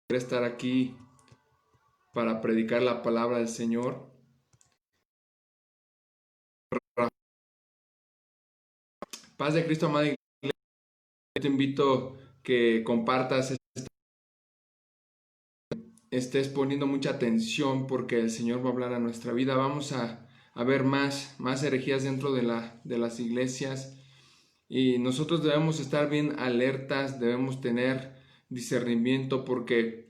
Estar aquí para predicar la palabra del Señor. Paz de Cristo, amada iglesia, te invito que compartas, estés poniendo mucha atención porque el Señor va a hablar a nuestra vida. Vamos a ver más herejías dentro de las iglesias y nosotros debemos estar bien alertas, debemos tener discernimiento porque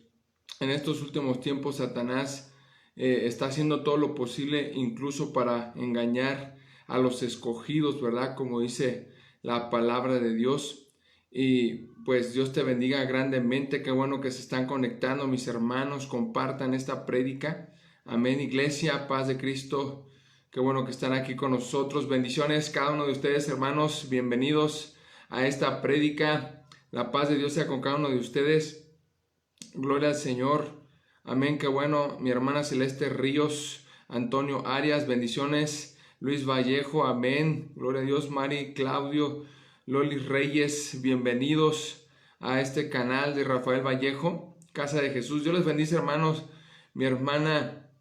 en estos últimos tiempos Satanás está haciendo todo lo posible incluso para engañar a los escogidos, ¿verdad? Como dice la palabra de Dios. Y pues Dios te bendiga grandemente. Qué bueno que se están conectando mis hermanos. Compartan esta prédica. Amén, iglesia, paz de Cristo. Qué bueno que están aquí con nosotros. Bendiciones cada uno de ustedes, hermanos. Bienvenidos a esta prédica. La paz de Dios sea con cada uno de ustedes. Gloria al Señor. Amén. Qué bueno. Mi hermana Celeste Ríos, Antonio Arias, bendiciones. Luis Vallejo, amén. Gloria a Dios. Mari, Claudio, Loli Reyes, bienvenidos a este canal de Rafael Vallejo, Casa de Jesús. Dios les bendice, hermanos. Mi hermana,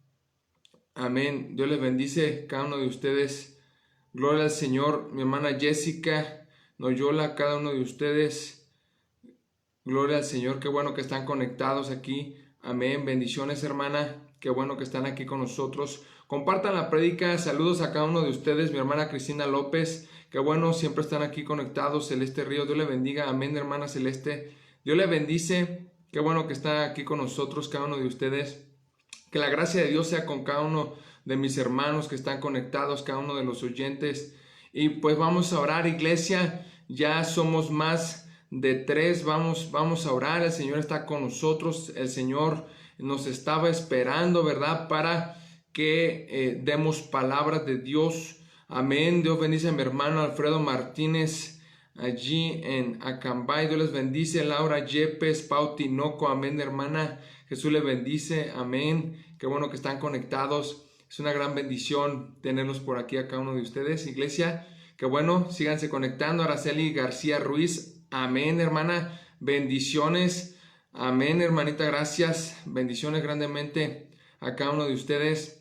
amén. Dios les bendice cada uno de ustedes. Gloria al Señor. Mi hermana Jessica, Noyola, cada uno de ustedes. Gloria al Señor, qué bueno que están conectados aquí. Amén, bendiciones, hermana. Qué bueno que están aquí con nosotros. Compartan la prédica. Saludos a cada uno de ustedes. Mi hermana Cristina López. Qué bueno, siempre están aquí conectados. Celeste Ríos, Dios le bendiga. Amén, hermana Celeste. Dios le bendice. Qué bueno que está aquí con nosotros cada uno de ustedes. Que la gracia de Dios sea con cada uno de mis hermanos que están conectados, cada uno de los oyentes. Y pues vamos a orar, iglesia. Ya somos más de 3, vamos a orar. El Señor está con nosotros, el Señor nos estaba esperando, ¿verdad? Para que demos palabras de Dios. Amén. Dios bendice a mi hermano Alfredo Martínez allí en Acambay. Dios les bendice. Laura Yepes, Pau Tinoco, amén, hermana. Jesús les bendice, amén. Qué bueno que están conectados. Es una gran bendición tenerlos por aquí a cada uno de ustedes, iglesia. Qué bueno, síganse conectando. Araceli García Ruiz, amén, hermana. Bendiciones. Amén, hermanita. Gracias. Bendiciones grandemente a cada uno de ustedes.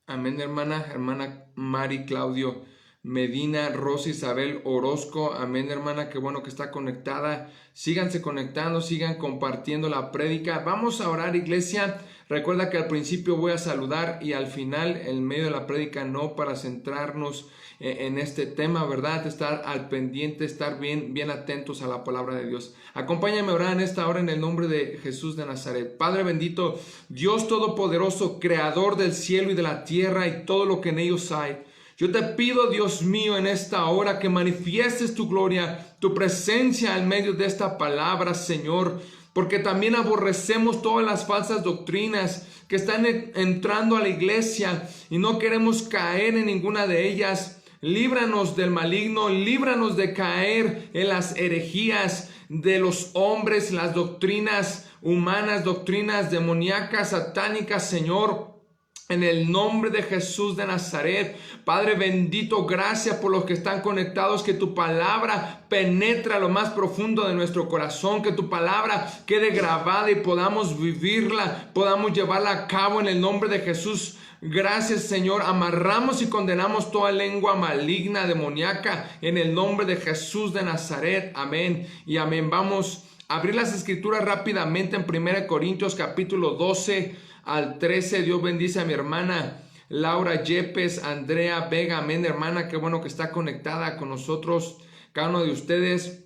Amén, hermana. Hermana Mari Claudio Medina, Rosa Isabel Orozco. Amén, hermana. Qué bueno que está conectada. Síganse conectando, sigan compartiendo la prédica. Vamos a orar, iglesia. Recuerda que al principio voy a saludar y al final, en medio de la prédica, no, para centrarnos en este tema, ¿verdad? Estar al pendiente, estar bien atentos a la palabra de Dios. Acompáñame a orar en esta hora en el nombre de Jesús de Nazaret. Padre bendito, Dios todopoderoso, creador del cielo y de la tierra y todo lo que en ellos hay. Yo te pido, Dios mío, en esta hora que manifiestes tu gloria, tu presencia en medio de esta palabra, Señor, porque también aborrecemos todas las falsas doctrinas que están entrando a la iglesia y no queremos caer en ninguna de ellas. Líbranos del maligno, líbranos de caer en las herejías de los hombres, las doctrinas humanas, doctrinas demoníacas, satánicas, Señor. En el nombre de Jesús de Nazaret, Padre bendito, gracias por los que están conectados, que tu palabra penetre a lo más profundo de nuestro corazón, que tu palabra quede grabada y podamos vivirla, podamos llevarla a cabo en el nombre de Jesús. Gracias, Señor. Amarramos y condenamos toda lengua maligna, demoníaca, en el nombre de Jesús de Nazaret. Amén y amén. Vamos a abrir las escrituras rápidamente en 1 Corintios capítulo 12 al 13. Dios bendice a mi hermana Laura Yepes, Andrea Vega, amén, hermana. Qué bueno que está conectada con nosotros, cada uno de ustedes.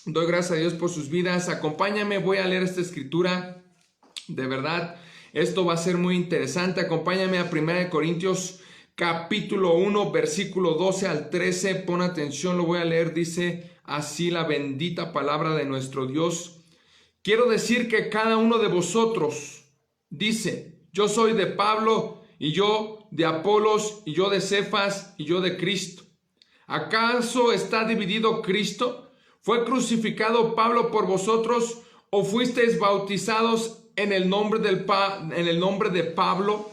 Doy gracias a Dios por sus vidas. Acompáñame, voy a leer esta escritura. De verdad, esto va a ser muy interesante. Acompáñame a 1 Corintios capítulo 1, versículo 12 al 13. Pon atención, lo voy a leer. Dice así la bendita palabra de nuestro Dios. Quiero decir que cada uno de vosotros dice: yo soy de Pablo, y yo de Apolos, y yo de Cefas, y yo de Cristo. ¿Acaso está dividido Cristo? ¿Fue crucificado Pablo por vosotros? ¿O fuisteis bautizados en el nombre de Pablo?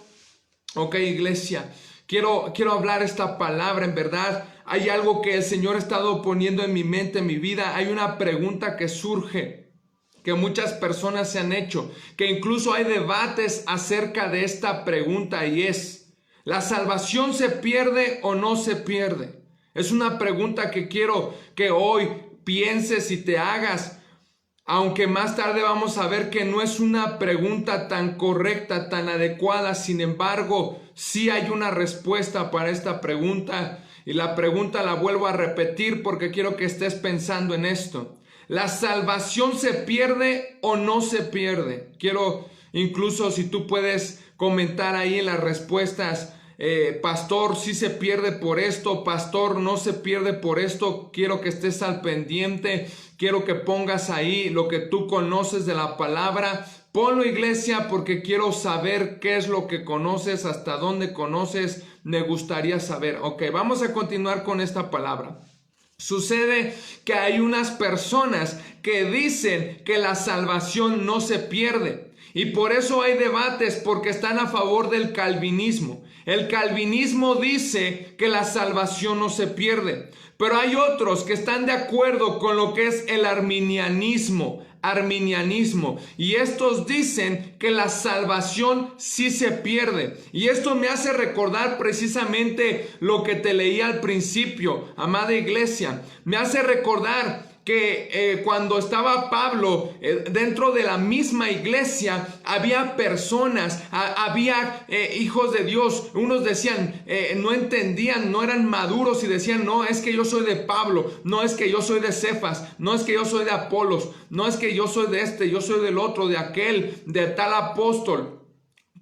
Ok, iglesia, quiero hablar esta palabra. En verdad, hay algo que el Señor ha estado poniendo en mi mente, en mi vida. Hay una pregunta que surge. que muchas personas se han hecho, que incluso hay debates acerca de esta pregunta, y es: ¿la salvación se pierde o no se pierde? Es una pregunta que quiero que hoy pienses y te hagas, aunque más tarde vamos a ver que no es una pregunta tan correcta, tan adecuada. Sin embargo, sí hay una respuesta para esta pregunta, y la pregunta la vuelvo a repetir porque quiero que estés pensando en esto. ¿La salvación se pierde o no se pierde? Quiero incluso, si tú puedes comentar ahí en las respuestas, pastor, sí se pierde por esto, pastor, no se pierde por esto. Quiero que estés al pendiente, quiero que pongas ahí lo que tú conoces de la palabra. Ponlo, iglesia, porque quiero saber qué es lo que conoces, hasta dónde conoces, me gustaría saber. Ok, vamos a continuar con esta palabra. Sucede que hay unas personas que dicen que la salvación no se pierde, y por eso hay debates, porque están a favor del calvinismo. El calvinismo dice que la salvación no se pierde, pero hay otros que están de acuerdo con lo que es el arminianismo, y estos dicen que la salvación sí se pierde. Y esto me hace recordar precisamente lo que te leí al principio, amada iglesia. Me hace recordar que cuando estaba Pablo dentro de la misma iglesia, había personas, había hijos de Dios. Unos decían, no entendían, no eran maduros, y decían: no, es que yo soy de Pablo, no, es que yo soy de Cefas, no, es que yo soy de Apolos, no, es que yo soy de este, yo soy del otro, de aquel, de tal apóstol.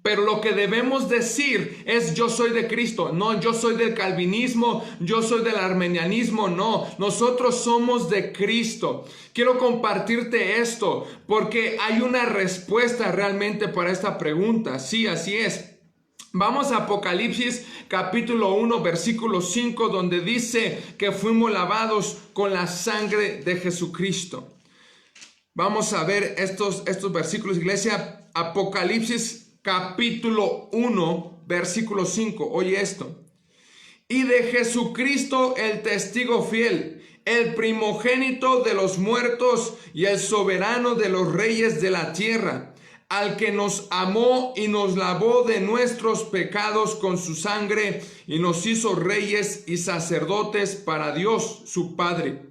Pero lo que debemos decir es: yo soy de Cristo. No, yo soy del calvinismo, yo soy del arminianismo. No, nosotros somos de Cristo. Quiero compartirte esto porque hay una respuesta realmente para esta pregunta. Sí, así es. Vamos a Apocalipsis capítulo 1 versículo 5, donde dice que fuimos lavados con la sangre de Jesucristo. Vamos a ver estos versículos, iglesia. Apocalipsis capítulo 1, versículo 5. Oye esto. Y de Jesucristo, el testigo fiel, el primogénito de los muertos y el soberano de los reyes de la tierra, al que nos amó y nos lavó de nuestros pecados con su sangre, y nos hizo reyes y sacerdotes para Dios su Padre.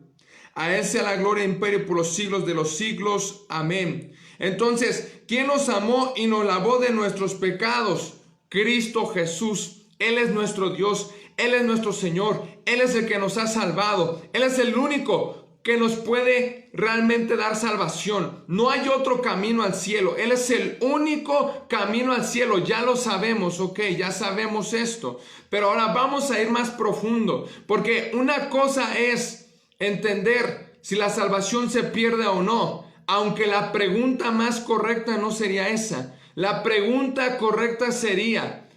A Él sea la gloria e imperio por los siglos de los siglos. Amén. Entonces, ¿quién nos amó y nos lavó de nuestros pecados? Cristo Jesús. Él es nuestro Dios, Él es nuestro Señor, Él es el que nos ha salvado, Él es el único que nos puede realmente dar salvación. No hay otro camino al cielo, Él es el único camino al cielo. Ya lo sabemos, ok, ya sabemos esto, pero ahora vamos a ir más profundo, porque una cosa es entender si la salvación se pierde o no, aunque la pregunta más correcta no sería esa. La pregunta correcta sería: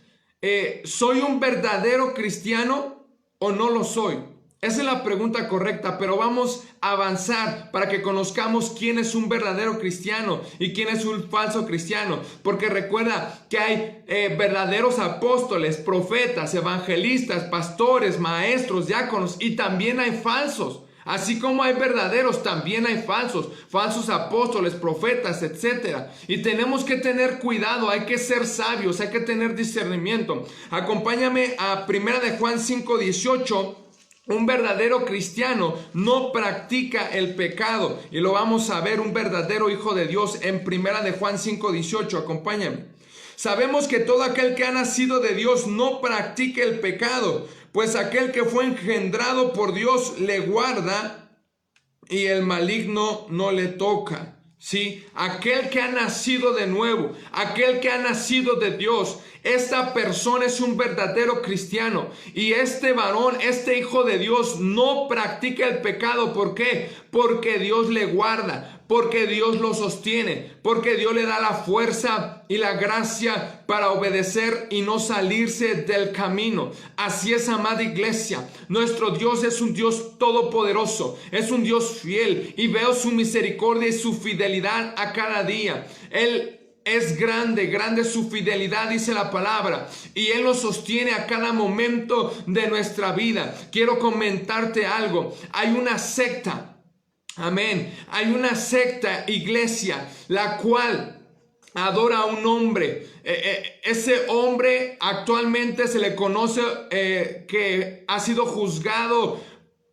¿soy un verdadero cristiano o no lo soy? Esa es la pregunta correcta, pero vamos a avanzar para que conozcamos quién es un verdadero cristiano y quién es un falso cristiano. Porque recuerda que hay verdaderos apóstoles, profetas, evangelistas, pastores, maestros, diáconos, y también hay falsos. Así como hay verdaderos, también hay falsos apóstoles, profetas, etc. Y tenemos que tener cuidado, hay que ser sabios, hay que tener discernimiento. Acompáñame a 1 de Juan 5:18. Un verdadero cristiano no practica el pecado, y lo vamos a ver, un verdadero hijo de Dios, en 1 de Juan 5:18. Acompáñame. Sabemos que todo aquel que ha nacido de Dios no practica el pecado, pues aquel que fue engendrado por Dios le guarda, y el maligno no le toca. Sí, aquel que ha nacido de nuevo, aquel que ha nacido de Dios, esta persona es un verdadero cristiano. Y este varón, este hijo de Dios, no practica el pecado. ¿Por qué? Porque Dios le guarda, porque Dios lo sostiene, porque Dios le da la fuerza y la gracia para obedecer y no salirse del camino. Así es, amada iglesia. Nuestro Dios es un Dios todopoderoso, es un Dios fiel, y veo su misericordia y su fidelidad a cada día. Él es grande, grande su fidelidad, dice la palabra, y Él nos sostiene a cada momento de nuestra vida. Quiero comentarte algo. Hay una secta Amén. Hay una secta, iglesia, la cual adora a un hombre. Ese hombre actualmente se le conoce que ha sido juzgado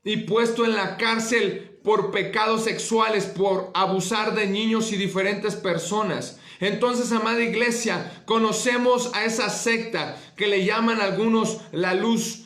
y puesto en la cárcel por pecados sexuales, por abusar de niños y diferentes personas. Entonces, amada iglesia, conocemos a esa secta que le llaman algunos la luz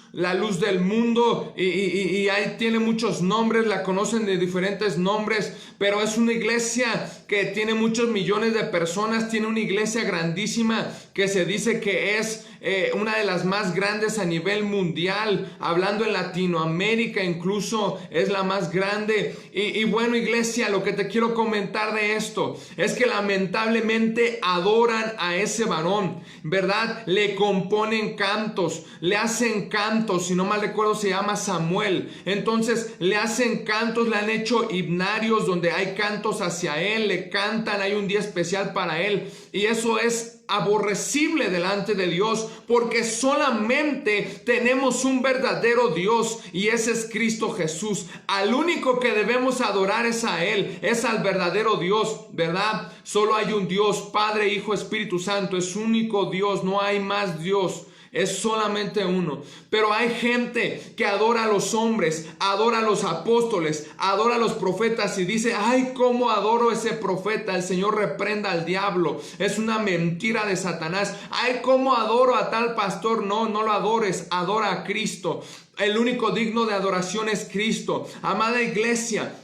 del mundo, y ahí tiene muchos nombres, la conocen de diferentes nombres, pero es una iglesia que tiene muchos millones de personas, tiene una iglesia grandísima que se dice que es una de las más grandes a nivel mundial, hablando en Latinoamérica incluso es la más grande. Y bueno, iglesia, lo que te quiero comentar de esto es que lamentablemente adoran a ese varón, ¿verdad? Le componen cantos, le hacen cantos, si no mal recuerdo se llama Samuel. Entonces le hacen cantos, le han hecho himnarios donde hay cantos hacia él, le cantan, hay un día especial para él, y eso es aborrecible delante de Dios, porque solamente tenemos un verdadero Dios, y ese es Cristo Jesús. Al único que debemos adorar es a Él, es al verdadero Dios, ¿verdad? Solo hay un Dios, Padre, Hijo, Espíritu Santo, es único Dios, no hay más Dios. Es solamente uno. Pero hay gente que adora a los hombres, adora a los apóstoles, adora a los profetas y dice: ay, cómo adoro a ese profeta, el Señor reprenda al diablo, es una mentira de Satanás. Ay, cómo adoro a tal pastor. No, no lo adores, adora a Cristo. El único digno de adoración es Cristo. Amada iglesia,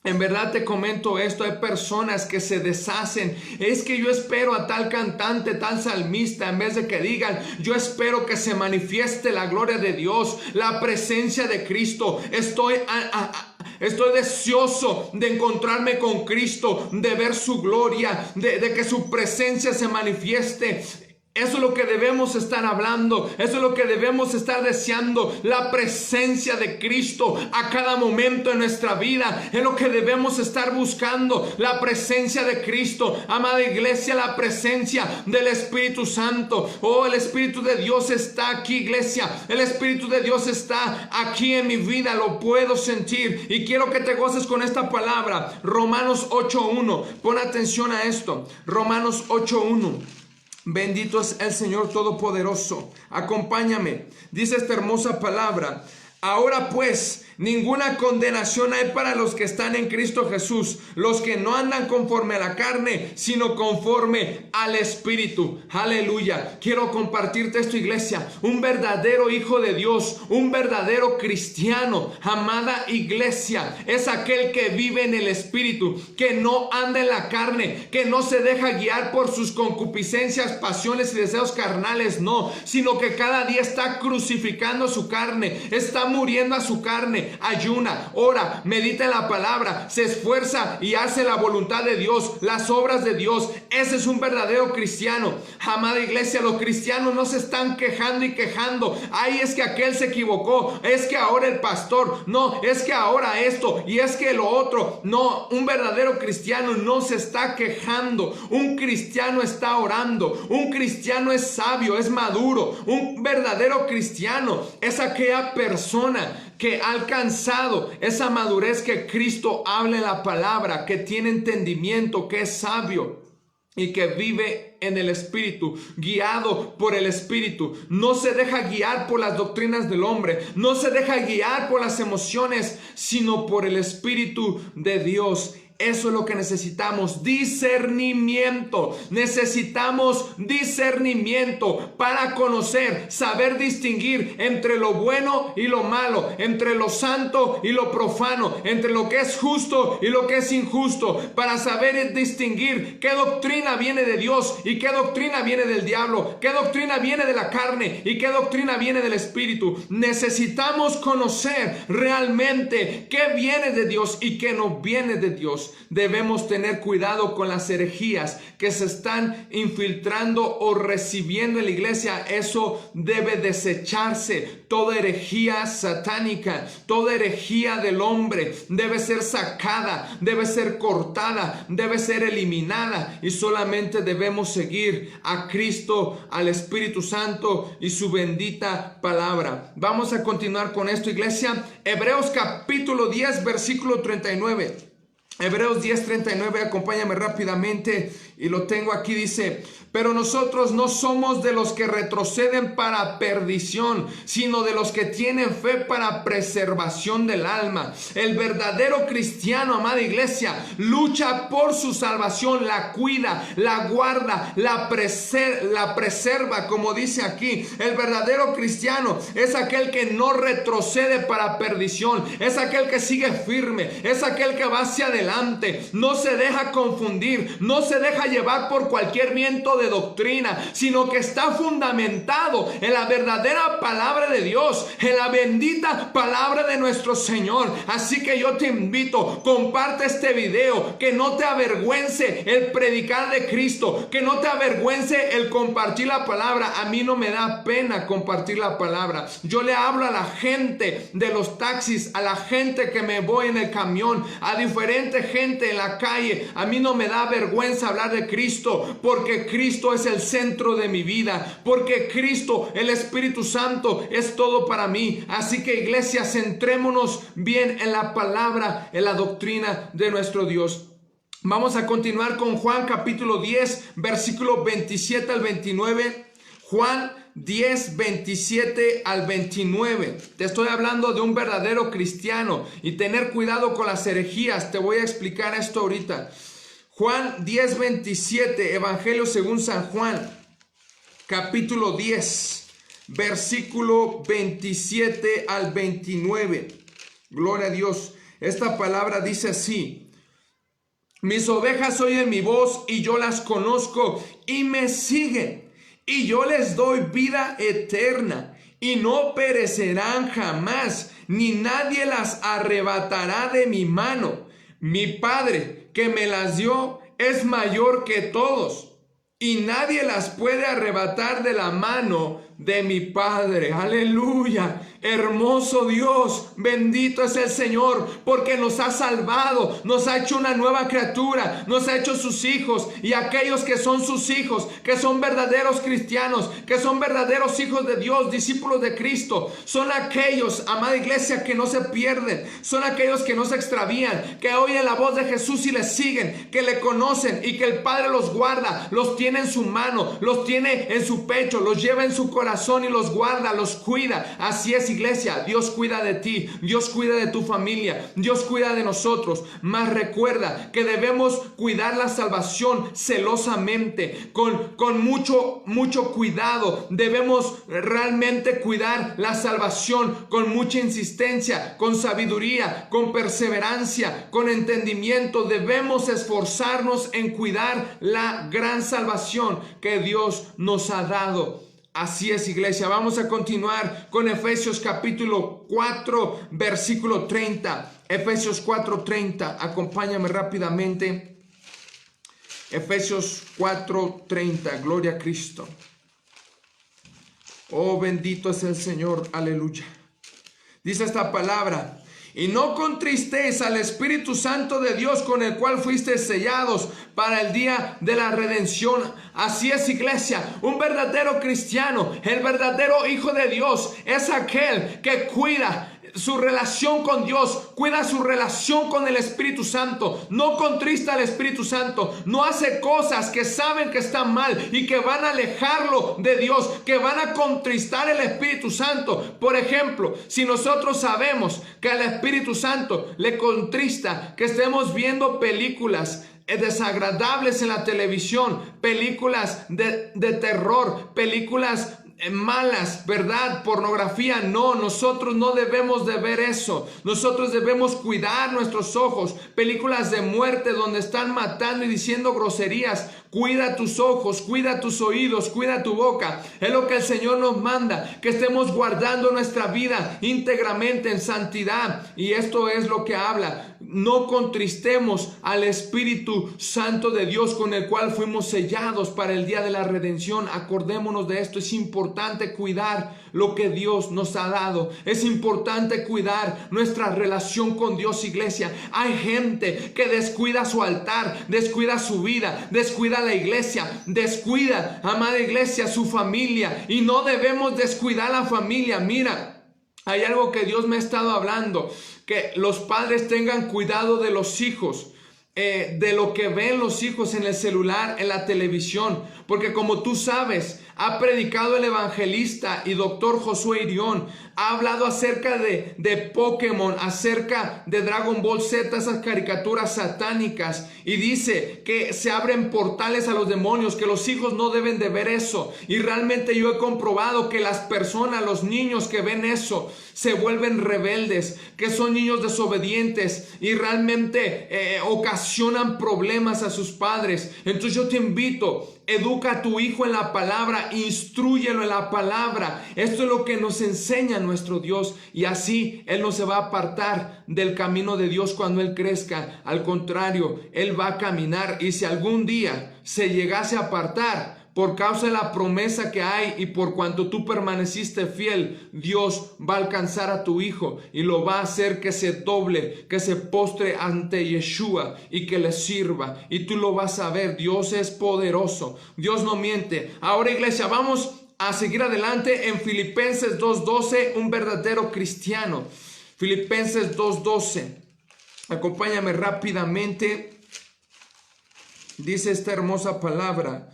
en verdad te comento esto, hay personas que se deshacen. Es que yo espero a tal cantante, tal salmista, en vez de que digan: yo espero que se manifieste la gloria de Dios, la presencia de Cristo. Estoy deseoso de encontrarme con Cristo, de ver su gloria, de que su presencia se manifieste. Eso es lo que debemos estar hablando, eso es lo que debemos estar deseando, la presencia de Cristo a cada momento en nuestra vida, es lo que debemos estar buscando, la presencia de Cristo. Amada iglesia, la presencia del Espíritu Santo. Oh, el Espíritu de Dios está aquí, iglesia, el Espíritu de Dios está aquí en mi vida, lo puedo sentir, y quiero que te goces con esta palabra. Romanos 8:1, pon atención a esto, Romanos 8:1. Bendito es el Señor Todopoderoso. Acompáñame. Dice esta hermosa palabra: ahora pues, ninguna condenación hay para los que están en Cristo Jesús, los que no andan conforme a la carne, sino conforme al Espíritu. Aleluya. Quiero compartirte esto, iglesia. Un verdadero hijo de Dios, un verdadero cristiano, amada iglesia, es aquel que vive en el Espíritu, que no anda en la carne, que no se deja guiar por sus concupiscencias, pasiones y deseos carnales, no, sino que cada día está crucificando su carne, está muriendo a su carne, ayuna, ora, medita en la palabra, se esfuerza y hace la voluntad de Dios, las obras de Dios. Ese es un verdadero cristiano. Amada iglesia, los cristianos no se están quejando y quejando: ay, es que aquel se equivocó, es que ahora el pastor, no, es que ahora esto y es que lo otro. No, un verdadero cristiano no se está quejando, un cristiano está orando, un cristiano es sabio, es maduro. Un verdadero cristiano es aquella persona que ha alcanzado esa madurez que Cristo habla en la palabra, que tiene entendimiento, que es sabio y que vive en el Espíritu, guiado por el Espíritu. No se deja guiar por las doctrinas del hombre, no se deja guiar por las emociones, sino por el Espíritu de Dios. Eso es lo que necesitamos, discernimiento. Necesitamos discernimiento para conocer, saber distinguir entre lo bueno y lo malo, entre lo santo y lo profano, entre lo que es justo y lo que es injusto, para saber distinguir qué doctrina viene de Dios y qué doctrina viene del diablo, qué doctrina viene de la carne y qué doctrina viene del Espíritu. Necesitamos conocer realmente qué viene de Dios y qué no viene de Dios. Debemos tener cuidado con las herejías que se están infiltrando o recibiendo en la iglesia. Eso debe desecharse. Toda herejía satánica, toda herejía del hombre debe ser sacada, debe ser cortada, debe ser eliminada, y solamente debemos seguir a Cristo, al Espíritu Santo y su bendita palabra. Vamos a continuar con esto, iglesia. Hebreos capítulo 10, versículo 39. Hebreos 10:39, acompáñame rápidamente y lo tengo aquí, dice: pero nosotros no somos de los que retroceden para perdición, sino de los que tienen fe para preservación del alma. El verdadero cristiano, amada iglesia, lucha por su salvación, la cuida, la guarda, la preserva, como dice aquí. El verdadero cristiano es aquel que no retrocede para perdición, es aquel que sigue firme, es aquel que va hacia adelante, no se deja confundir, no se deja llevar por cualquier viento de doctrina, sino que está fundamentado en la verdadera palabra de Dios, en la bendita palabra de nuestro Señor. Así que yo te invito, comparte este video, que no te avergüence el predicar de Cristo, que no te avergüence el compartir la palabra. A mí no me da pena compartir la palabra. Yo le hablo a la gente de los taxis, a la gente que me voy en el camión, a diferente gente en la calle. A mí no me da vergüenza hablar de Cristo, porque Cristo es el centro de mi vida, porque Cristo, el Espíritu Santo, es todo para mí. Así que, iglesia, centrémonos bien en la palabra, en la doctrina de nuestro Dios. Vamos a continuar con Juan capítulo 10, versículo 27 al 29. Juan 10, 27 al 29. Te estoy hablando de un verdadero cristiano y tener cuidado con las herejías. Te voy a explicar esto ahorita. Juan 10, 27, Evangelio según San Juan, capítulo 10, versículo 27 al 29. Gloria a Dios. Esta palabra dice así: mis ovejas oyen mi voz y yo las conozco y me siguen, y yo les doy vida eterna y no perecerán jamás, ni nadie las arrebatará de mi mano. Mi Padre que me las dio es mayor que todos, y nadie las puede arrebatar de la mano de mi Padre. Aleluya. Hermoso Dios, bendito es el Señor, porque nos ha salvado, nos ha hecho una nueva criatura, nos ha hecho sus hijos. Y aquellos que son sus hijos, que son verdaderos cristianos, que son verdaderos hijos de Dios, discípulos de Cristo, son aquellos, amada iglesia, que no se pierden, son aquellos que no se extravían, que oyen la voz de Jesús y le siguen, que le conocen y que el Padre los guarda, los tiene en su mano, los tiene en su pecho, los lleva en su corazón y los guarda, los cuida. Así es, iglesia, Dios cuida de ti, Dios cuida de tu familia, Dios cuida de nosotros. Mas recuerda que debemos cuidar la salvación celosamente, con mucho cuidado. Debemos realmente cuidar la salvación con mucha insistencia, con sabiduría, con perseverancia, con entendimiento. Debemos esforzarnos en cuidar la gran salvación que Dios nos ha dado. Así es, iglesia. Vamos a continuar con Efesios capítulo 4, versículo 30. Efesios 4:30. Acompáñame rápidamente. Efesios 4:30. Gloria a Cristo. Oh, bendito es el Señor. Aleluya. Dice esta palabra: y no contristéis al Espíritu Santo de Dios, con el cual fuisteis sellados para el día de la redención. Así es, iglesia. Un verdadero cristiano, el verdadero hijo de Dios, es aquel que cuida su relación con Dios, cuida su relación con el Espíritu Santo, no contrista al Espíritu Santo, no hace cosas que saben que están mal y que van a alejarlo de Dios, que van a contristar el Espíritu Santo. Por ejemplo, si nosotros sabemos que al Espíritu Santo le contrista que estemos viendo películas desagradables en la televisión, películas de terror, películas malas, ¿verdad? Pornografía. No, nosotros no debemos de ver eso. Nosotros debemos cuidar nuestros ojos. Películas de muerte donde están matando y diciendo groserías. Cuida tus ojos, cuida tus oídos, cuida tu boca. Es lo que el Señor nos manda, que estemos guardando nuestra vida íntegramente en santidad. Y esto es lo que habla. No contristemos al Espíritu Santo de Dios, con el cual fuimos sellados para el día de la redención. Acordémonos de esto. Es importante cuidar lo que Dios nos ha dado. Es importante cuidar nuestra relación con Dios, iglesia. Hay gente que descuida su altar, descuida su vida, descuida la iglesia, descuida, amada iglesia, su familia. Y no debemos descuidar la familia. Mira, hay algo que Dios me ha estado hablando, que los padres tengan cuidado de los hijos. de lo que ven los hijos en el celular, en la televisión, porque como tú sabes, ha predicado el evangelista y doctor Josué Irión, ha hablado acerca de Pokémon, acerca de Dragon Ball Z, esas caricaturas satánicas, y dice que se abren portales a los demonios, que los hijos no deben de ver eso, y realmente yo he comprobado que las personas, los niños que ven eso, se vuelven rebeldes, que son niños desobedientes y realmente ocasionan problemas a sus padres. Entonces yo te invito, educa a tu hijo en la palabra, instrúyelo en la palabra. Esto es lo que nos enseña nuestro Dios, y así él no se va a apartar del camino de Dios cuando él crezca. Al contrario, él va a caminar, y si algún día se llegase a apartar, por causa de la promesa que hay y por cuanto tú permaneciste fiel, Dios va a alcanzar a tu hijo y lo va a hacer que se doble, que se postre ante Yeshua y que le sirva. Y tú lo vas a ver. Dios es poderoso. Dios no miente. Ahora, iglesia, vamos a seguir adelante en Filipenses 2:12, un verdadero cristiano. Filipenses 2:12. Acompáñame rápidamente. Dice esta hermosa palabra: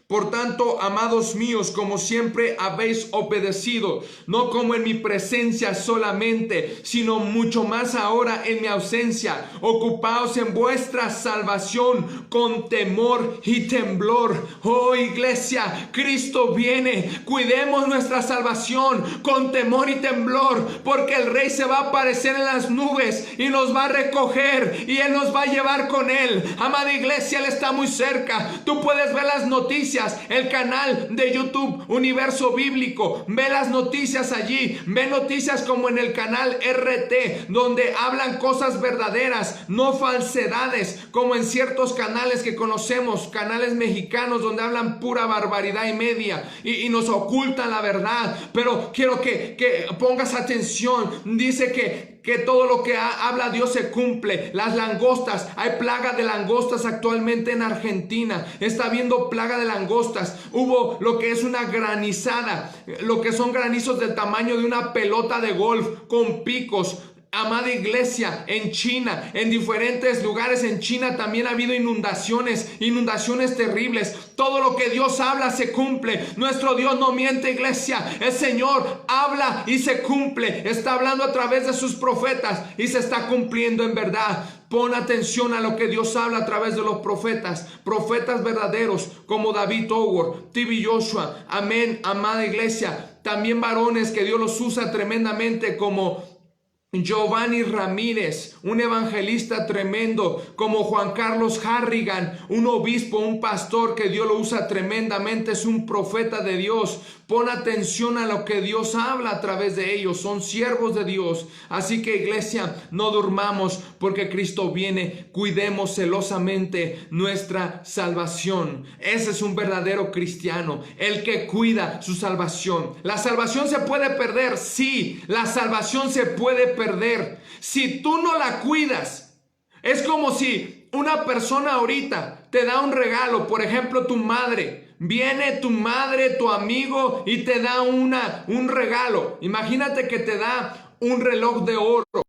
por tanto, amados míos, como siempre habéis obedecido, no como en mi presencia solamente, sino mucho más ahora en mi ausencia, ocupaos en vuestra salvación con temor y temblor. Oh, iglesia, Cristo viene. Cuidemos nuestra salvación con temor y temblor, porque el Rey se va a aparecer en las nubes y nos va a recoger y Él nos va a llevar con Él. Amada iglesia, Él está muy cerca. Tú puedes ver las noticias, el canal de YouTube Universo Bíblico, ve las noticias allí, ve noticias como en el canal RT, donde hablan cosas verdaderas, no falsedades, como en ciertos canales que conocemos, canales mexicanos donde hablan pura barbaridad y media y nos ocultan la verdad. Pero quiero que pongas atención. Dice que todo lo que habla Dios se cumple. Las langostas, hay plaga de langostas actualmente en Argentina. Está habiendo plaga de langostas. Hubo lo que es una granizada, lo que son granizos del tamaño de una pelota de golf con picos. Amada iglesia, en China, en diferentes lugares en China también ha habido inundaciones terribles. Todo lo que Dios habla se cumple. Nuestro Dios no miente, iglesia. El Señor habla y se cumple. Está hablando a través de sus profetas y se está cumpliendo en verdad. Pon atención a lo que Dios habla a través de los profetas verdaderos como David Howard, T.B. Joshua. Amén, amada iglesia. También varones que Dios los usa tremendamente como Giovanni Ramírez, un evangelista tremendo, como Juan Carlos Harrigan, un obispo, un pastor que Dios lo usa tremendamente, es un profeta de Dios. Pon atención a lo que Dios habla a través de ellos, son siervos de Dios. Así que, iglesia, no durmamos porque Cristo viene. Cuidemos celosamente nuestra salvación. Ese es un verdadero cristiano, el que cuida su salvación. La salvación se puede perder, sí, la salvación se puede perder si tú no la cuidas. Es como si una persona ahorita te da un regalo, por ejemplo, tu madre. Viene tu madre, tu amigo, y te da un regalo. Imagínate que te da un reloj de oro.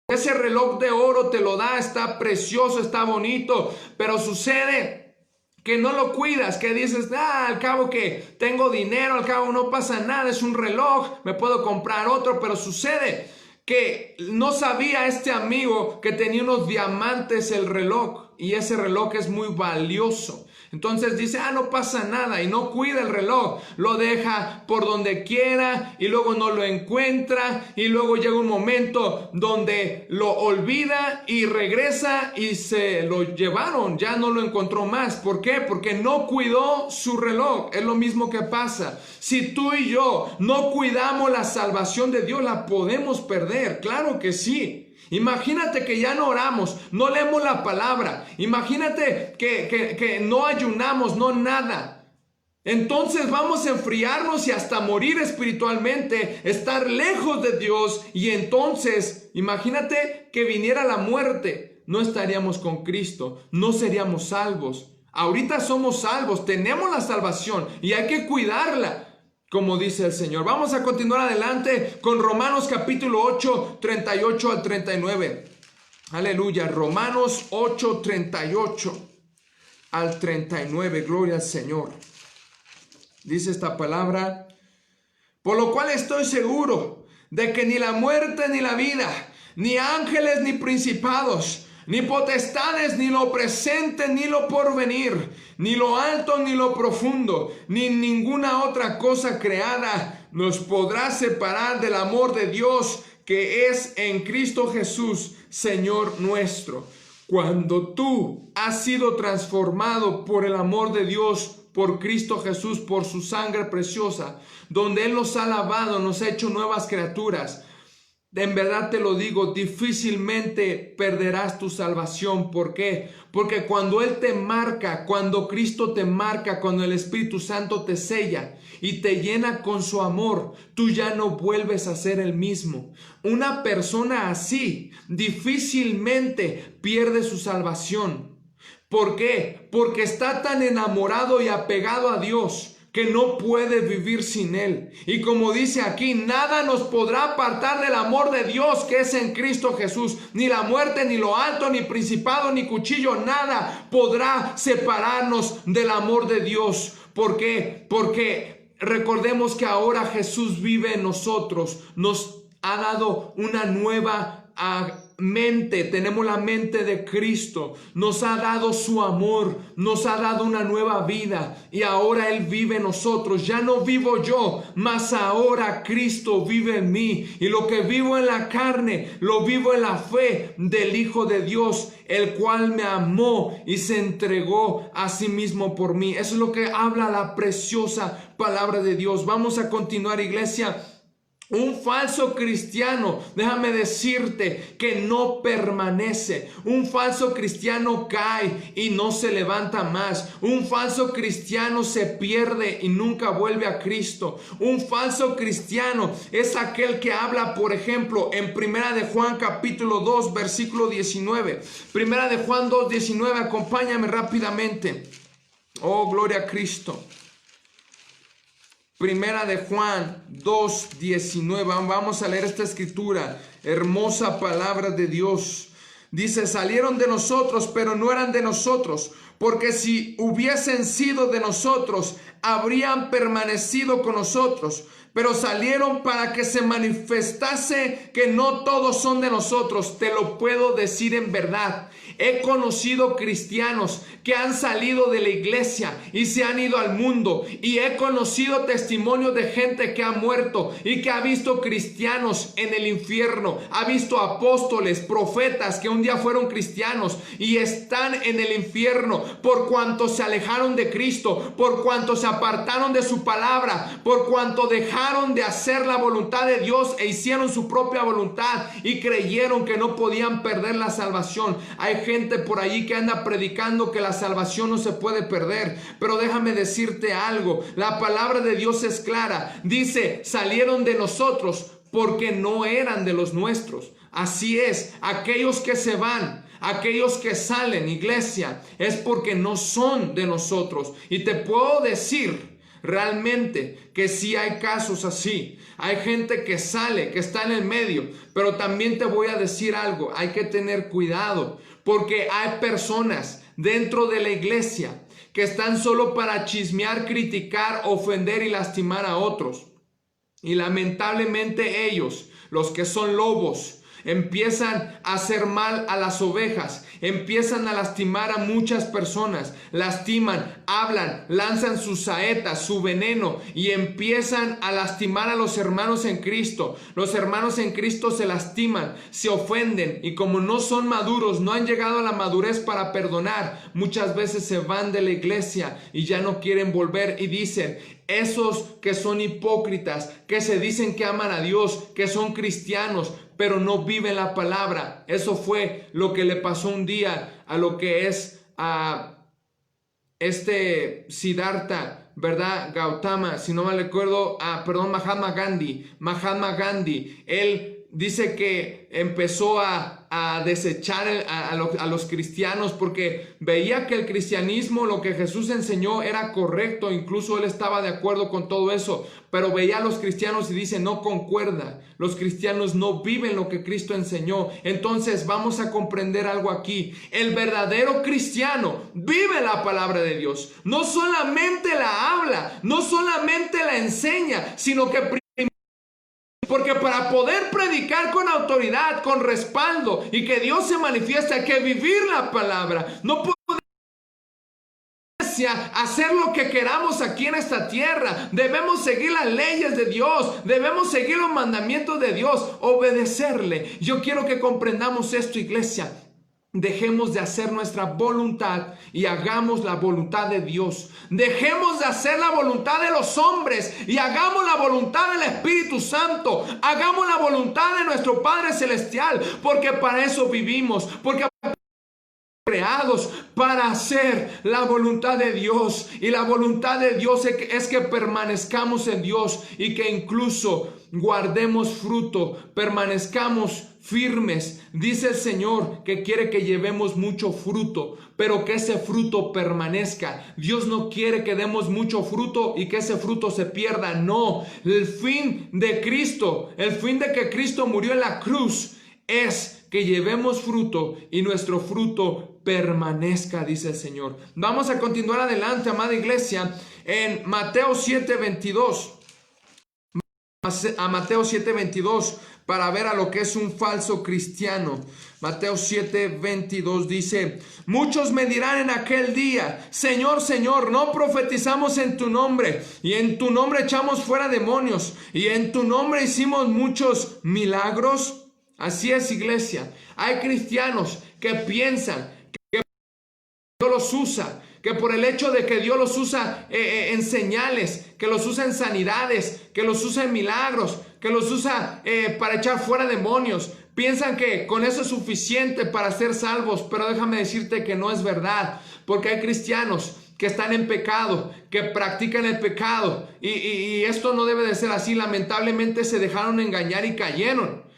Ese reloj de oro te lo da, está precioso, está bonito, pero sucede que no lo cuidas, que dices, al cabo que tengo dinero, al cabo no pasa nada, es un reloj, me puedo comprar otro. Pero sucede que no sabía este amigo que tenía unos diamantes el reloj, y ese reloj es muy valioso. Entonces dice, no pasa nada, y no cuida el reloj, lo deja por donde quiera y luego no lo encuentra, y luego llega un momento donde lo olvida y regresa y se lo llevaron, ya no lo encontró más. ¿Por qué? Porque no cuidó su reloj. Es lo mismo que pasa. Si tú y yo no cuidamos la salvación de Dios, la podemos perder, claro que sí. Imagínate que ya no oramos, no leemos la palabra. Imagínate que no ayunamos, no nada. Entonces vamos a enfriarnos y hasta morir espiritualmente, estar lejos de Dios. Y entonces, imagínate que viniera la muerte. No estaríamos con Cristo, no seríamos salvos. Ahorita somos salvos, tenemos la salvación y hay que cuidarla, como dice el Señor. Vamos a continuar adelante con Romanos capítulo 8, 38 al 39. Aleluya. Romanos 8, 38 al 39. Gloria al Señor. Dice esta palabra: por lo cual estoy seguro de que ni la muerte ni la vida, ni ángeles ni principados, ni potestades, ni lo presente, ni lo porvenir, ni lo alto, ni lo profundo, ni ninguna otra cosa creada nos podrá separar del amor de Dios que es en Cristo Jesús, Señor nuestro. Cuando tú has sido transformado por el amor de Dios, por Cristo Jesús, por su sangre preciosa, donde Él nos ha lavado, nos ha hecho nuevas criaturas, en verdad te lo digo, difícilmente perderás tu salvación. ¿Por qué? Porque cuando Él te marca, cuando Cristo te marca, cuando el Espíritu Santo te sella y te llena con su amor, tú ya no vuelves a ser el mismo. Una persona así difícilmente pierde su salvación. ¿Por qué? Porque está tan enamorado y apegado a Dios que no puede vivir sin Él. Y como dice aquí, nada nos podrá apartar del amor de Dios que es en Cristo Jesús. Ni la muerte, ni lo alto, ni principado, ni cuchillo, nada podrá separarnos del amor de Dios. ¿Por qué? Porque recordemos que ahora Jesús vive en nosotros. Nos ha dado una nueva mente, tenemos la mente de Cristo, nos ha dado su amor, nos ha dado una nueva vida y ahora Él vive en nosotros. Ya no vivo yo, mas ahora Cristo vive en mí, y lo que vivo en la carne lo vivo en la fe del Hijo de Dios, el cual me amó y se entregó a sí mismo por mí. Eso es lo que habla la preciosa palabra de Dios. Vamos a continuar, iglesia. Un falso cristiano, déjame decirte que no permanece. Un falso cristiano cae y no se levanta más. Un falso cristiano se pierde y nunca vuelve a Cristo. Un falso cristiano es aquel que habla, por ejemplo, en Primera de Juan capítulo 2, versículo 19. Primera de Juan 2, 19, acompáñame rápidamente. Oh, gloria a Cristo. Primera de Juan 2:19. Vamos a leer esta escritura. Hermosa palabra de Dios. Dice: salieron de nosotros, pero no eran de nosotros, porque si hubiesen sido de nosotros, habrían permanecido con nosotros. Pero salieron para que se manifestase que no todos son de nosotros. Te lo puedo decir en verdad. He conocido cristianos que han salido de la iglesia y se han ido al mundo. Y he conocido testimonios de gente que ha muerto y que ha visto cristianos en el infierno. Ha visto apóstoles, profetas que un día fueron cristianos y están en el infierno por cuanto se alejaron de Cristo, por cuanto se apartaron de su palabra, por cuanto dejaron de hacer la voluntad de Dios e hicieron su propia voluntad y creyeron que no podían perder la salvación. Hay gente por ahí que anda predicando que la salvación no se puede perder, pero déjame decirte algo. La palabra de Dios es clara. Dice: salieron de nosotros porque no eran de los nuestros. Así es, aquellos que se van, aquellos que salen, iglesia, es porque no son de nosotros. Y te puedo decir realmente que sí hay casos así. Hay gente que sale, que está en el medio, pero también te voy a decir algo. Hay que tener cuidado, porque hay personas dentro de la iglesia que están solo para chismear, criticar, ofender y lastimar a otros. Y lamentablemente ellos, los que son lobos, empiezan a hacer mal a las ovejas, empiezan a lastimar a muchas personas, lastiman, hablan, lanzan sus saetas, su veneno y empiezan a lastimar a los hermanos en Cristo. Los hermanos en Cristo se lastiman, se ofenden y como no son maduros, no han llegado a la madurez para perdonar, muchas veces se van de la iglesia y ya no quieren volver y dicen: esos que son hipócritas, que se dicen que aman a Dios, que son cristianos, pero no viven la palabra. Eso fue lo que le pasó un día a lo que es a Siddhartha, ¿verdad? Gautama, si no me recuerdo, Mahatma Gandhi. Él dice que empezó a desechar a los cristianos porque veía que el cristianismo, lo que Jesús enseñó era correcto, incluso él estaba de acuerdo con todo eso, pero veía a los cristianos y dice, no concuerda, los cristianos no viven lo que Cristo enseñó. Entonces vamos a comprender algo aquí: el verdadero cristiano vive la palabra de Dios, no solamente la habla, no solamente la enseña, sino que porque para poder predicar con autoridad, con respaldo y que Dios se manifieste, hay que vivir la palabra. No podemos hacer lo que queramos aquí en esta tierra. Debemos seguir las leyes de Dios, debemos seguir los mandamientos de Dios, obedecerle. Yo quiero que comprendamos esto, iglesia. Dejemos de hacer nuestra voluntad y hagamos la voluntad de Dios. Dejemos de hacer la voluntad de los hombres y hagamos la voluntad del Espíritu Santo. Hagamos la voluntad de nuestro Padre Celestial, porque para eso vivimos, porque creados para hacer la voluntad de Dios. Y la voluntad de Dios es que permanezcamos en Dios y que incluso guardemos fruto, permanezcamos firmes. Dice el Señor que quiere que llevemos mucho fruto, pero que ese fruto permanezca. Dios no quiere que demos mucho fruto y que ese fruto se pierda. No, el fin de Cristo, el fin de que Cristo murió en la cruz, es que llevemos fruto y nuestro fruto permanezca, dice el Señor. Vamos a continuar adelante, amada iglesia, en Mateo 7:22. A Mateo 7:22 para ver a lo que es un falso cristiano. Mateo 7:22 dice: muchos me dirán en aquel día, Señor, Señor, ¿no profetizamos en tu nombre? Y en tu nombre echamos fuera demonios, y en tu nombre hicimos muchos milagros. Así es, iglesia. Hay cristianos que piensan que Dios los usa, que por el hecho de que Dios los usa en señales, que los usa en sanidades, que los usa en milagros, que los usa para echar fuera demonios, piensan que con eso es suficiente para ser salvos. Pero déjame decirte que no es verdad, porque hay cristianos que están en pecado, que practican el pecado, y esto no debe de ser así. Lamentablemente se dejaron engañar y cayeron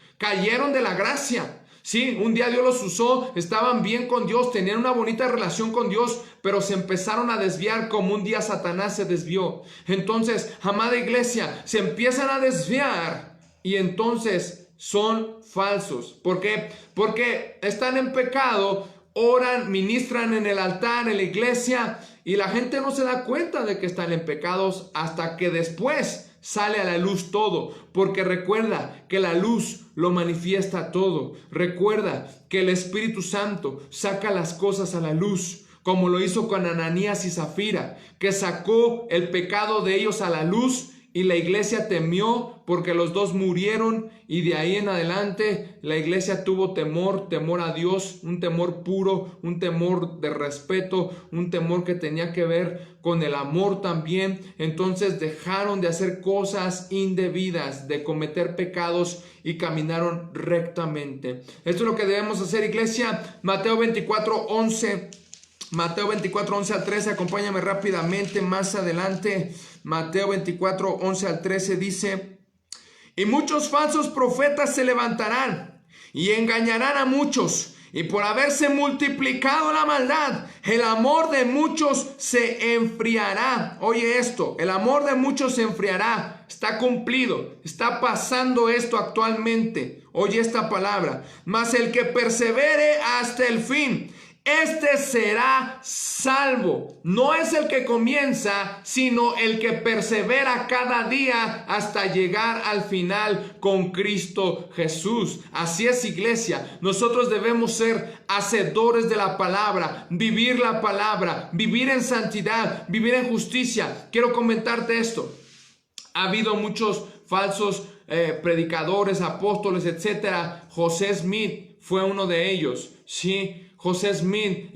de la gracia. Sí, un día Dios los usó, estaban bien con Dios, tenían una bonita relación con Dios, pero se empezaron a desviar como un día Satanás se desvió. Entonces, amada iglesia, se empiezan a desviar y entonces son falsos. ¿Por qué? Porque están en pecado, oran, ministran en el altar, en la iglesia, y la gente no se da cuenta de que están en pecados hasta que después sale a la luz todo, porque recuerda que la luz lo manifiesta todo. Recuerda que el Espíritu Santo saca las cosas a la luz, como lo hizo con Ananías y Zafira, que sacó el pecado de ellos a la luz, y la iglesia temió porque los dos murieron, y de ahí en adelante la iglesia tuvo temor a Dios, un temor puro, un temor de respeto, un temor que tenía que ver con el amor también. Entonces dejaron de hacer cosas indebidas, de cometer pecados, y caminaron rectamente. Esto es lo que debemos hacer, iglesia. Mateo 24:11. Mateo 24:11 al 13, acompáñame rápidamente más adelante. Mateo 24:11 al 13 dice: y muchos falsos profetas se levantarán y engañarán a muchos, y por haberse multiplicado la maldad, el amor de muchos se enfriará. Oye esto, el amor de muchos se enfriará. Está cumplido, está pasando esto actualmente. Oye esta palabra: mas el que persevere hasta el fin, este será salvo. No es el que comienza, sino el que persevera cada día hasta llegar al final con Cristo Jesús. Así es, iglesia. Nosotros debemos ser hacedores de la palabra, vivir la palabra, vivir en santidad, vivir en justicia. Quiero comentarte esto. Ha habido muchos falsos predicadores, apóstoles, etcétera. José Smith fue uno de ellos. Sí, José Smith,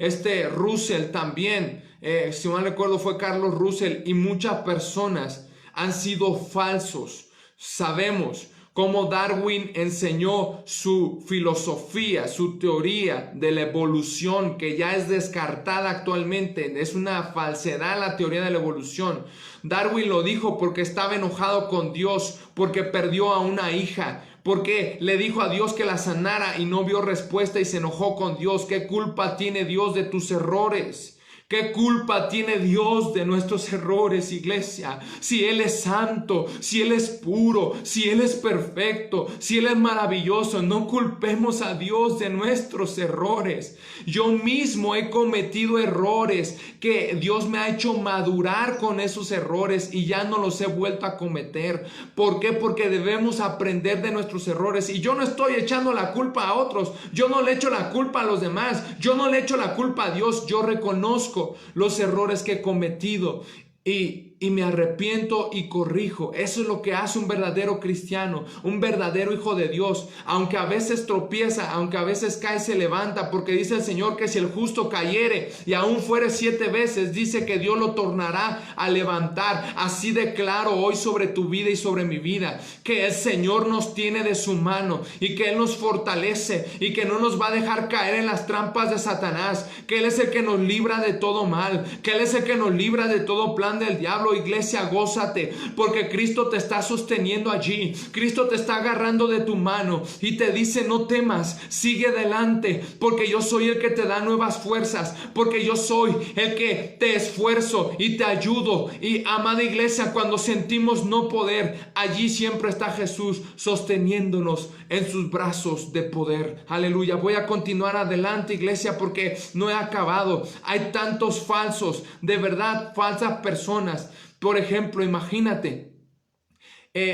Russell también, si mal recuerdo fue Carlos Russell, y muchas personas han sido falsos. Sabemos cómo Darwin enseñó su filosofía, su teoría de la evolución, que ya es descartada actualmente. Es una falsedad la teoría de la evolución. Darwin lo dijo porque estaba enojado con Dios, porque perdió a una hija, porque le dijo a Dios que la sanara y no vio respuesta y se enojó con Dios. ¿Qué culpa tiene Dios de tus errores? ¿Qué culpa tiene Dios de nuestros errores, iglesia? Si Él es santo, si Él es puro, si Él es perfecto, si Él es maravilloso, no culpemos a Dios de nuestros errores. Yo mismo he cometido errores que Dios me ha hecho madurar con esos errores y ya no los he vuelto a cometer. ¿Por qué? Porque debemos aprender de nuestros errores. Y yo no estoy echando la culpa a otros. Yo no le echo la culpa a los demás. Yo no le echo la culpa a Dios. Yo reconozco los errores que he cometido y me arrepiento y corrijo. Eso es lo que hace un verdadero cristiano, un verdadero hijo de Dios. Aunque a veces tropieza, aunque a veces cae, se levanta, porque dice el Señor que si el justo cayere y aún fuere 7 veces, dice que Dios lo tornará a levantar. Así declaro hoy sobre tu vida y sobre mi vida, que el Señor nos tiene de su mano y que Él nos fortalece y que no nos va a dejar caer en las trampas de Satanás, que Él es el que nos libra de todo mal, que Él es el que nos libra de todo plan del diablo. Iglesia, gózate, porque Cristo te está sosteniendo allí. Cristo te está agarrando de tu mano y te dice: no temas, sigue adelante, porque yo soy el que te da nuevas fuerzas, porque yo soy el que te esfuerzo y te ayudo. Y amada iglesia, cuando sentimos no poder, allí siempre está Jesús sosteniéndonos en sus brazos de poder. Aleluya. Voy a continuar adelante, iglesia, porque no he acabado. Hay tantos falsos, de verdad, falsas personas. Por ejemplo, imagínate,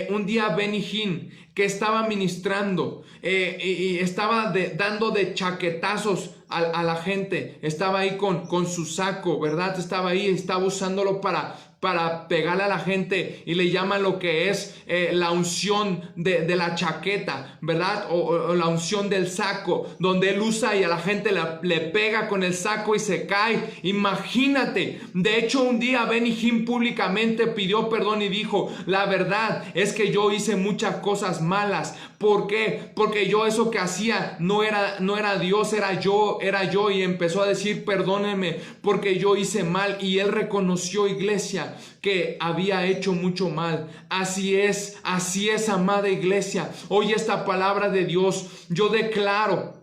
un día Benny Hinn, que estaba ministrando y estaba dando de chaquetazos a la gente, estaba ahí con su saco, ¿verdad? Estaba ahí, estaba usándolo para pegarle a la gente, y le llaman lo que es la unción de la chaqueta, ¿verdad? O la unción del saco, donde él usa y a la gente le pega con el saco y se cae. Imagínate. De hecho, un día Benny Hinn públicamente pidió perdón y dijo: la verdad es que yo hice muchas cosas malas. ¿Por qué? Porque yo eso que hacía no era Dios, era yo, y empezó a decir: perdónenme porque yo hice mal. Y él reconoció, iglesia, que había hecho mucho mal. Así es, amada iglesia. Hoy esta palabra de Dios, yo declaro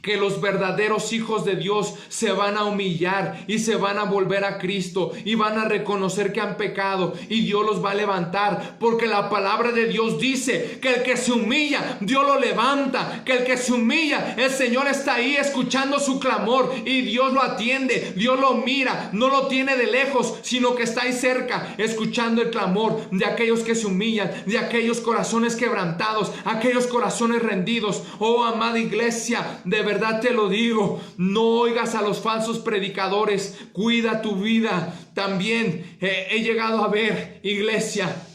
que los verdaderos hijos de Dios se van a humillar y se van a volver a Cristo y van a reconocer que han pecado, y Dios los va a levantar, porque la palabra de Dios dice que el que se humilla, Dios lo levanta, que el que se humilla, el Señor está ahí escuchando su clamor y Dios lo atiende, Dios lo mira, no lo tiene de lejos, sino que está ahí cerca, escuchando el clamor de aquellos que se humillan, de aquellos corazones quebrantados, aquellos corazones rendidos. Oh, amada iglesia, de verdad te lo digo, no oigas a los falsos predicadores, cuida tu vida. También he llegado a ver, iglesia,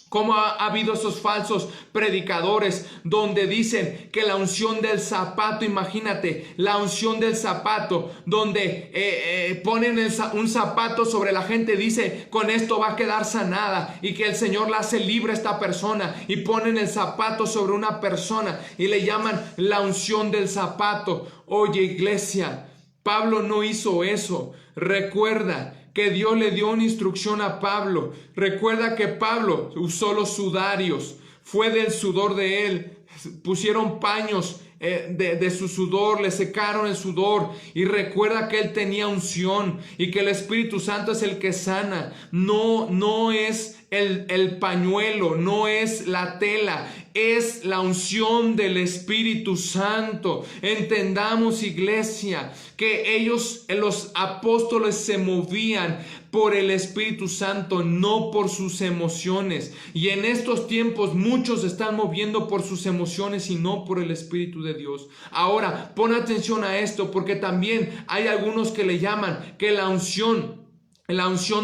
cómo ha habido esos falsos predicadores donde dicen que la unción del zapato, imagínate, la unción del zapato, donde ponen un zapato sobre la gente, dice: con esto va a quedar sanada, y que el Señor la hace libre a esta persona, y ponen el zapato sobre una persona y le llaman la unción del zapato. Oye, iglesia, Pablo no hizo eso. Recuerda que Dios le dio una instrucción a Pablo. Recuerda que Pablo usó los sudarios, fue del sudor de él, pusieron paños de su sudor, le secaron el sudor. Y recuerda que él tenía unción y que el Espíritu Santo es el que sana. No es el pañuelo, no es la tela, es la unción del Espíritu Santo. Entendamos, iglesia, que ellos, los apóstoles, se movían por el Espíritu Santo, no por sus emociones. Y en estos tiempos muchos se están moviendo por sus emociones y no por el Espíritu de Dios. Ahora, pon atención a esto, porque también hay algunos que le llaman que la unción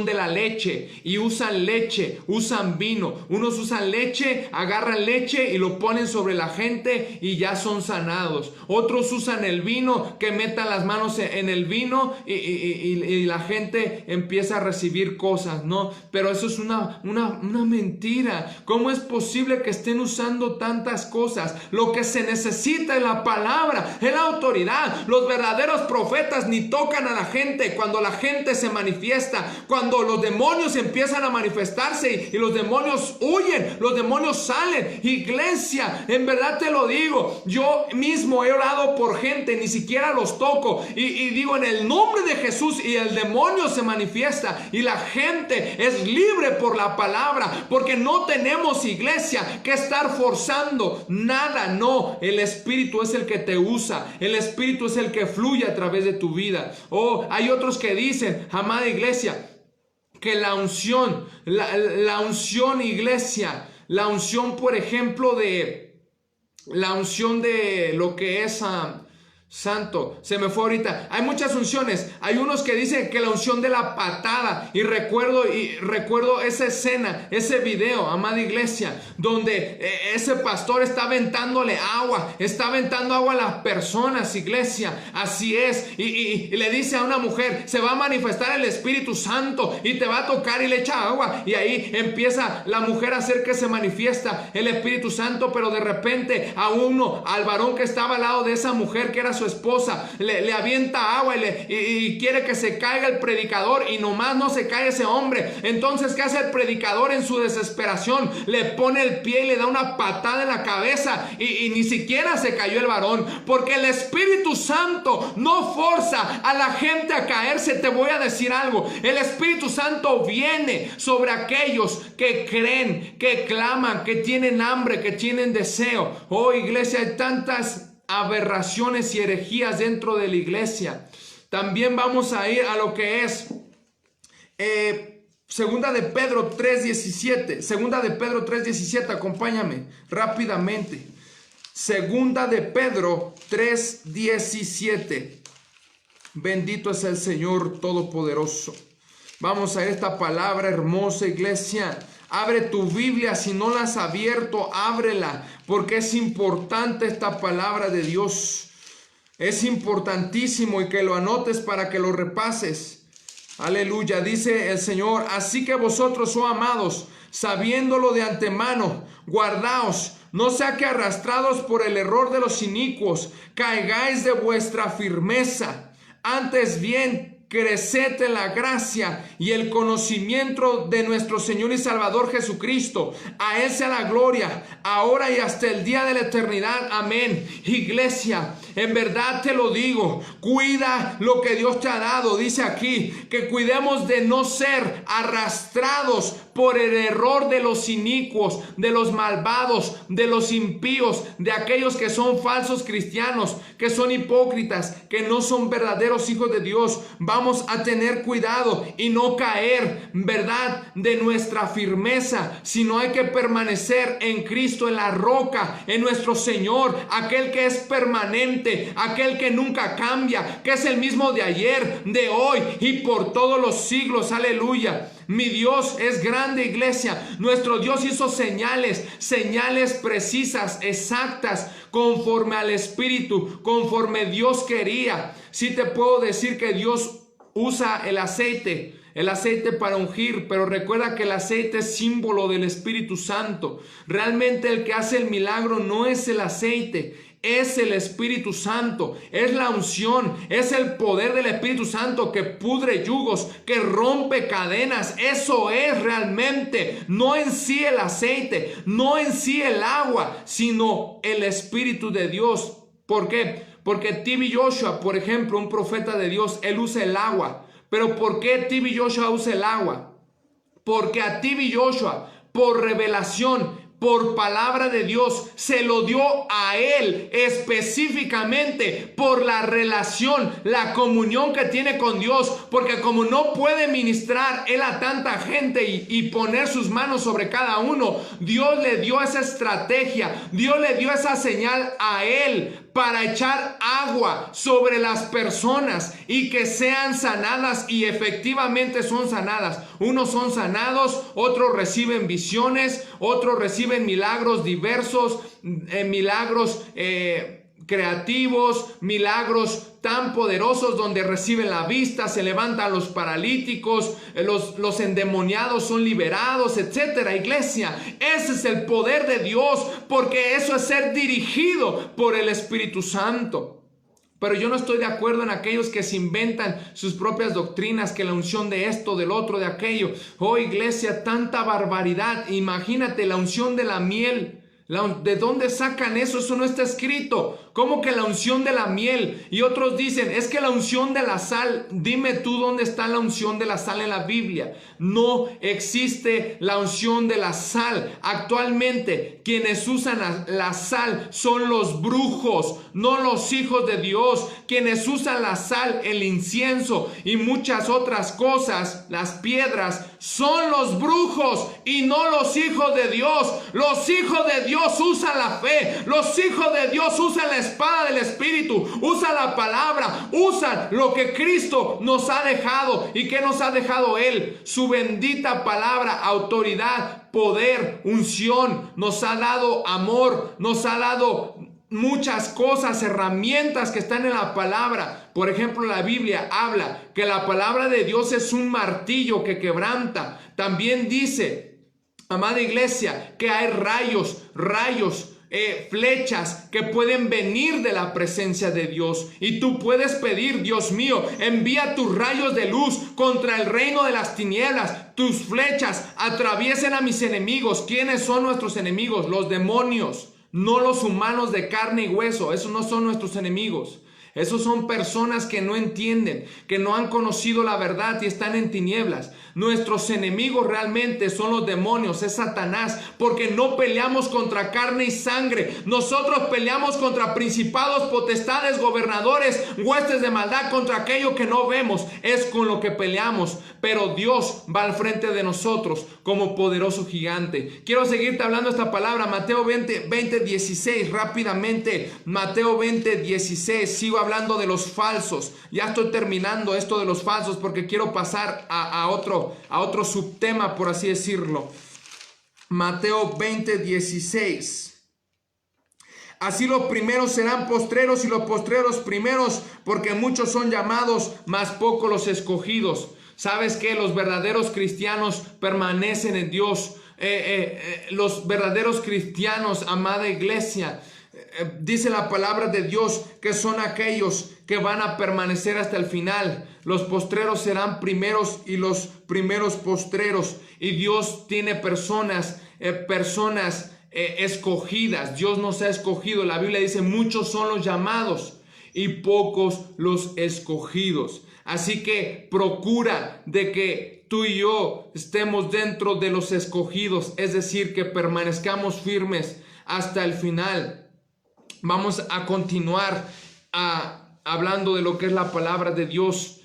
de la leche, y usan leche, usan vino. Unos usan leche, agarran leche y lo ponen sobre la gente y ya son sanados. Otros usan el vino, que metan las manos en el vino y la gente empieza a recibir cosas, ¿no? Pero eso es una mentira. ¿Cómo es posible que estén usando tantas cosas? Lo que se necesita es la palabra, es la autoridad. Los verdaderos profetas ni tocan a la gente cuando la gente se manifiesta. manifiesta, cuando los demonios empiezan a manifestarse y los demonios huyen, los demonios salen. Iglesia, en verdad te lo digo, yo mismo he orado por gente, ni siquiera los toco y digo en el nombre de Jesús, y el demonio se manifiesta y la gente es libre por la palabra, porque no tenemos, iglesia, que estar forzando nada. No, el Espíritu es el que te usa, el Espíritu es el que fluye a través de tu vida. Hay otros que dicen, amada iglesia, que la unción, la unción, iglesia, la unción, por ejemplo, la unción de lo que es santo, se me fue ahorita. Hay muchas unciones. Hay unos que dicen que la unción de la patada, y recuerdo esa escena, ese video, amada iglesia, donde ese pastor está aventándole agua, está aventando agua a las personas, iglesia. Así es. Y le dice a una mujer, se va a manifestar el Espíritu Santo y te va a tocar, y le echa agua, y ahí empieza la mujer a hacer que se manifiesta el Espíritu Santo. Pero de repente al varón que estaba al lado de esa mujer, que era su esposa, le avienta agua y quiere que se caiga el predicador, y nomás no se cae ese hombre. Entonces, ¿qué hace el predicador en su desesperación? Le pone el pie y le da una patada en la cabeza, y ni siquiera se cayó el varón, porque el Espíritu Santo no forza a la gente a caerse. Te voy a decir algo, el Espíritu Santo viene sobre aquellos que creen, que claman, que tienen hambre, que tienen deseo. Iglesia, hay tantas aberraciones y herejías dentro de la iglesia. También vamos a ir a lo que es Segunda de Pedro 3:17. Segunda de Pedro 3:17, acompáñame rápidamente. Segunda de Pedro 3:17. Bendito es el Señor Todopoderoso. Vamos a ver esta palabra hermosa, iglesia. Abre tu Biblia, si no la has abierto, ábrela, porque es importante esta palabra de Dios. Es importantísimo, y que lo anotes para que lo repases. Aleluya, dice el Señor: así que vosotros, oh amados, sabiéndolo de antemano, guardaos, no sea que arrastrados por el error de los inicuos, caigáis de vuestra firmeza. Antes bien, creced en la gracia y el conocimiento de nuestro Señor y Salvador Jesucristo. A Él sea la gloria, ahora y hasta el día de la eternidad. Amén. Iglesia, en verdad te lo digo, cuida lo que Dios te ha dado. Dice aquí que cuidemos de no ser arrastrados por el error de los inicuos, de los malvados, de los impíos, de aquellos que son falsos cristianos, que son hipócritas, que no son verdaderos hijos de Dios. Vamos a tener cuidado y no caer, ¿verdad?, de nuestra firmeza, sino hay que permanecer en Cristo, en la roca, en nuestro Señor, aquel que es permanente, aquel que nunca cambia, que es el mismo de ayer, de hoy y por todos los siglos. Aleluya. Mi Dios es grande, iglesia. Nuestro Dios hizo señales precisas, exactas, conforme al Espíritu, conforme Dios quería. Sí te puedo decir que Dios usa el aceite para ungir, pero recuerda que el aceite es símbolo del Espíritu Santo. Realmente el que hace el milagro no es el aceite, es el Espíritu Santo, es la unción, es el poder del Espíritu Santo que pudre yugos, que rompe cadenas. Eso es realmente, no en sí el aceite, no en sí el agua, sino el Espíritu de Dios. ¿Por qué? Porque T.B. Joshua, por ejemplo, un profeta de Dios, él usa el agua. ¿Pero por qué T.B. Joshua usa el agua? Porque a T.B. Joshua, por revelación, por palabra de Dios, se lo dio a él específicamente por la relación, la comunión que tiene con Dios. Porque como no puede ministrar él a tanta gente y poner sus manos sobre cada uno, Dios le dio esa estrategia, Dios le dio esa señal a él para echar agua sobre las personas y que sean sanadas, y efectivamente son sanadas. Unos son sanados, otros reciben visiones, otros reciben milagros diversos, milagros creativos, milagros tan poderosos donde reciben la vista, se levantan los paralíticos, los endemoniados son liberados, etcétera. Iglesia, ese es el poder de Dios, porque eso es ser dirigido por el Espíritu Santo. Pero yo no estoy de acuerdo en aquellos que se inventan sus propias doctrinas, que la unción de esto, del otro, de aquello. Oh, iglesia, tanta barbaridad. Imagínate la unción de la miel. ¿De dónde sacan eso? Eso no está escrito. ¿Cómo que la unción de la miel? Y otros dicen, es que la unción de la sal. Dime tú dónde está la unción de la sal en la Biblia. No existe la unción de la sal. Actualmente quienes usan la sal son los brujos, no los hijos de Dios. Quienes usan la sal, el incienso y muchas otras cosas, las piedras, son los brujos y no los hijos de Dios. Los hijos de Dios usan la fe. Los hijos de Dios usan la espada del Espíritu, usan la palabra, usan lo que Cristo nos ha dejado. ¿Y qué nos ha dejado Él? Su bendita palabra, autoridad, poder, unción. Nos ha dado amor, nos ha dado muchas cosas, herramientas que están en la palabra. Por ejemplo, la Biblia habla que la palabra de Dios es un martillo que quebranta. También dice, amada iglesia, que hay rayos, flechas que pueden venir de la presencia de Dios. Y tú puedes pedir, Dios mío, envía tus rayos de luz contra el reino de las tinieblas. Tus flechas atraviesen a mis enemigos. ¿Quiénes son nuestros enemigos? Los demonios, no los humanos de carne y hueso. Esos no son nuestros enemigos. Esos son personas que no entienden, que no han conocido la verdad y están en tinieblas. Nuestros enemigos realmente son los demonios, es Satanás, porque no peleamos contra carne y sangre. Nosotros peleamos contra principados, potestades, gobernadores, huestes de maldad, contra aquello que no vemos. Es con lo que peleamos, pero Dios va al frente de nosotros como poderoso gigante. Quiero seguirte hablando esta palabra, Mateo 20:16, rápidamente. Mateo 20:16, sigo hablando de los falsos. Ya estoy terminando esto de los falsos porque quiero pasar a otro subtema, por así decirlo. Mateo 20:16. Así los primeros serán postreros y los postreros primeros, porque muchos son llamados, mas pocos los escogidos. ¿Sabes qué? Los verdaderos cristianos permanecen en Dios. Los verdaderos cristianos, amada iglesia, dice la palabra de Dios que son aquellos que van a permanecer hasta el final. Los postreros serán primeros y los primeros postreros. Y Dios tiene personas escogidas. Dios nos ha escogido. La Biblia dice, muchos son los llamados y pocos los escogidos. Así que procura de que tú y yo estemos dentro de los escogidos, es decir, que permanezcamos firmes hasta el final. Vamos a continuar hablando de lo que es la palabra de Dios.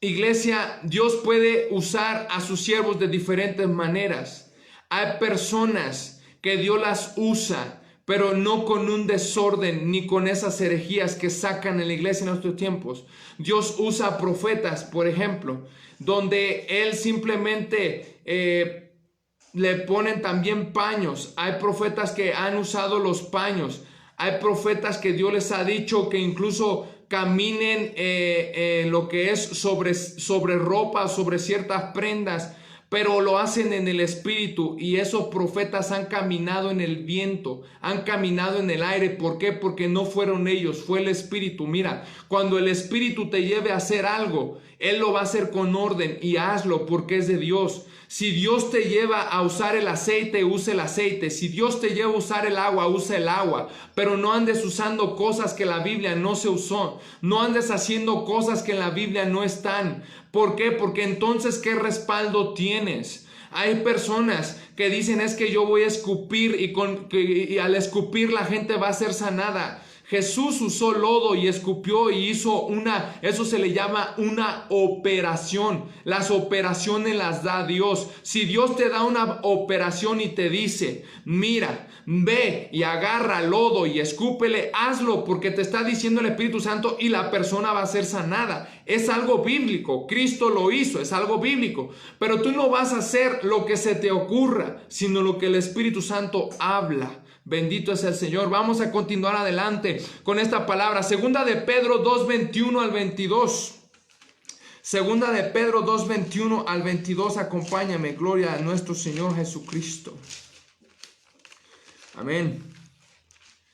Iglesia, Dios puede usar a sus siervos de diferentes maneras. Hay personas que Dios las usa, pero no con un desorden ni con esas herejías que sacan en la iglesia en nuestros tiempos. Dios usa profetas, por ejemplo, donde Él simplemente le ponen también paños. Hay profetas que han usado los paños. Hay profetas que Dios les ha dicho que incluso caminen lo que es sobre ropa, sobre ciertas prendas, pero lo hacen en el espíritu, y esos profetas han caminado en el viento, han caminado en el aire. ¿Por qué? Porque no fueron ellos, fue el espíritu. Mira, cuando el espíritu te lleve a hacer algo, Él lo va a hacer con orden, y hazlo porque es de Dios. Si Dios te lleva a usar el aceite, usa el aceite. Si Dios te lleva a usar el agua, usa el agua. Pero no andes usando cosas que la Biblia no se usó. No andes haciendo cosas que en la Biblia no están. ¿Por qué? Porque entonces, ¿qué respaldo tienes? Hay personas que dicen, es que yo voy a escupir y al escupir la gente va a ser sanada. Jesús usó lodo y escupió y hizo eso se le llama una operación. Las operaciones las da Dios. Si Dios te da una operación y te dice, mira, ve y agarra lodo y escúpele, hazlo, porque te está diciendo el Espíritu Santo, y la persona va a ser sanada. Es algo bíblico. Cristo lo hizo, es algo bíblico. Pero tú no vas a hacer lo que se te ocurra, sino lo que el Espíritu Santo habla. Bendito es el Señor. Vamos a continuar adelante con esta palabra. Segunda de Pedro 2:21 al 22. Segunda de Pedro 2:21 al 22. Acompáñame. Gloria a nuestro Señor Jesucristo. Amén.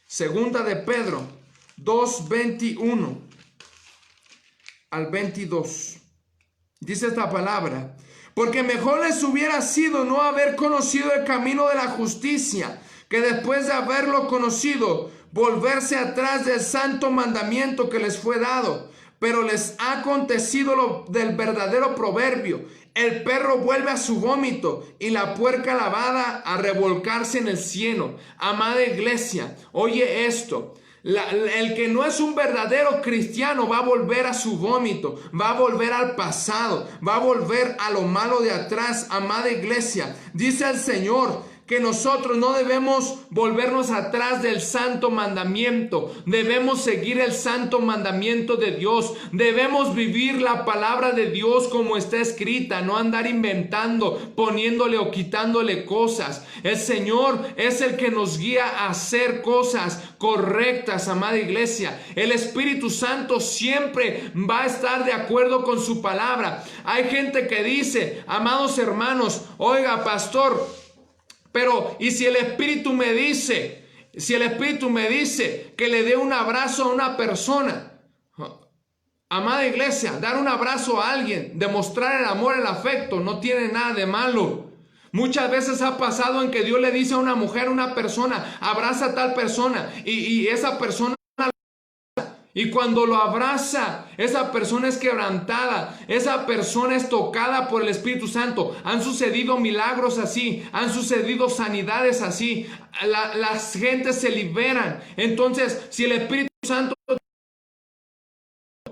Segunda de Pedro 2:21 al 22. Dice esta palabra: porque mejor les hubiera sido no haber conocido el camino de la justicia, que después de haberlo conocido, volverse atrás del santo mandamiento que les fue dado. Pero les ha acontecido lo del verdadero proverbio: el perro vuelve a su vómito y la puerca lavada a revolcarse en el cieno. Amada iglesia, oye esto. El que no es un verdadero cristiano va a volver a su vómito, va a volver al pasado, va a volver a lo malo de atrás. Amada iglesia, dice el Señor que nosotros no debemos volvernos atrás del santo mandamiento. Debemos seguir el santo mandamiento de Dios. Debemos vivir la palabra de Dios como está escrita, no andar inventando, poniéndole o quitándole cosas. El Señor es el que nos guía a hacer cosas correctas, amada iglesia. El Espíritu Santo siempre va a estar de acuerdo con su palabra. Hay gente que dice, amados hermanos, oiga, pastor, pero, ¿y si el Espíritu me dice, que le dé un abrazo a una persona? Amada iglesia, dar un abrazo a alguien, demostrar el amor, el afecto, no tiene nada de malo. Muchas veces ha pasado en que Dios le dice a una mujer, a una persona, abraza a tal persona, y esa persona, y cuando lo abraza, esa persona es quebrantada, esa persona es tocada por el Espíritu Santo. Han sucedido milagros así, han sucedido sanidades así, las gentes se liberan. Entonces, si el Espíritu Santo,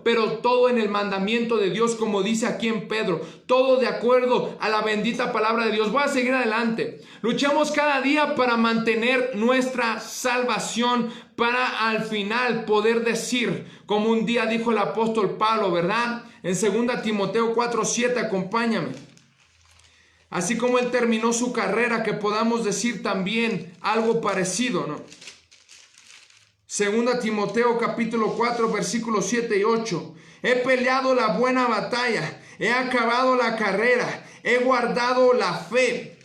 pero todo en el mandamiento de Dios, como dice aquí en Pedro, todo de acuerdo a la bendita palabra de Dios. Voy a seguir adelante. Luchamos cada día para mantener nuestra salvación, para al final poder decir, como un día dijo el apóstol Pablo, ¿verdad? En 2 Timoteo 4:7, acompáñame. Así como él terminó su carrera, que podamos decir también algo parecido, ¿no? 2 Timoteo capítulo 4 versículos 7 y 8. He peleado la buena batalla, he acabado la carrera, he guardado la fe.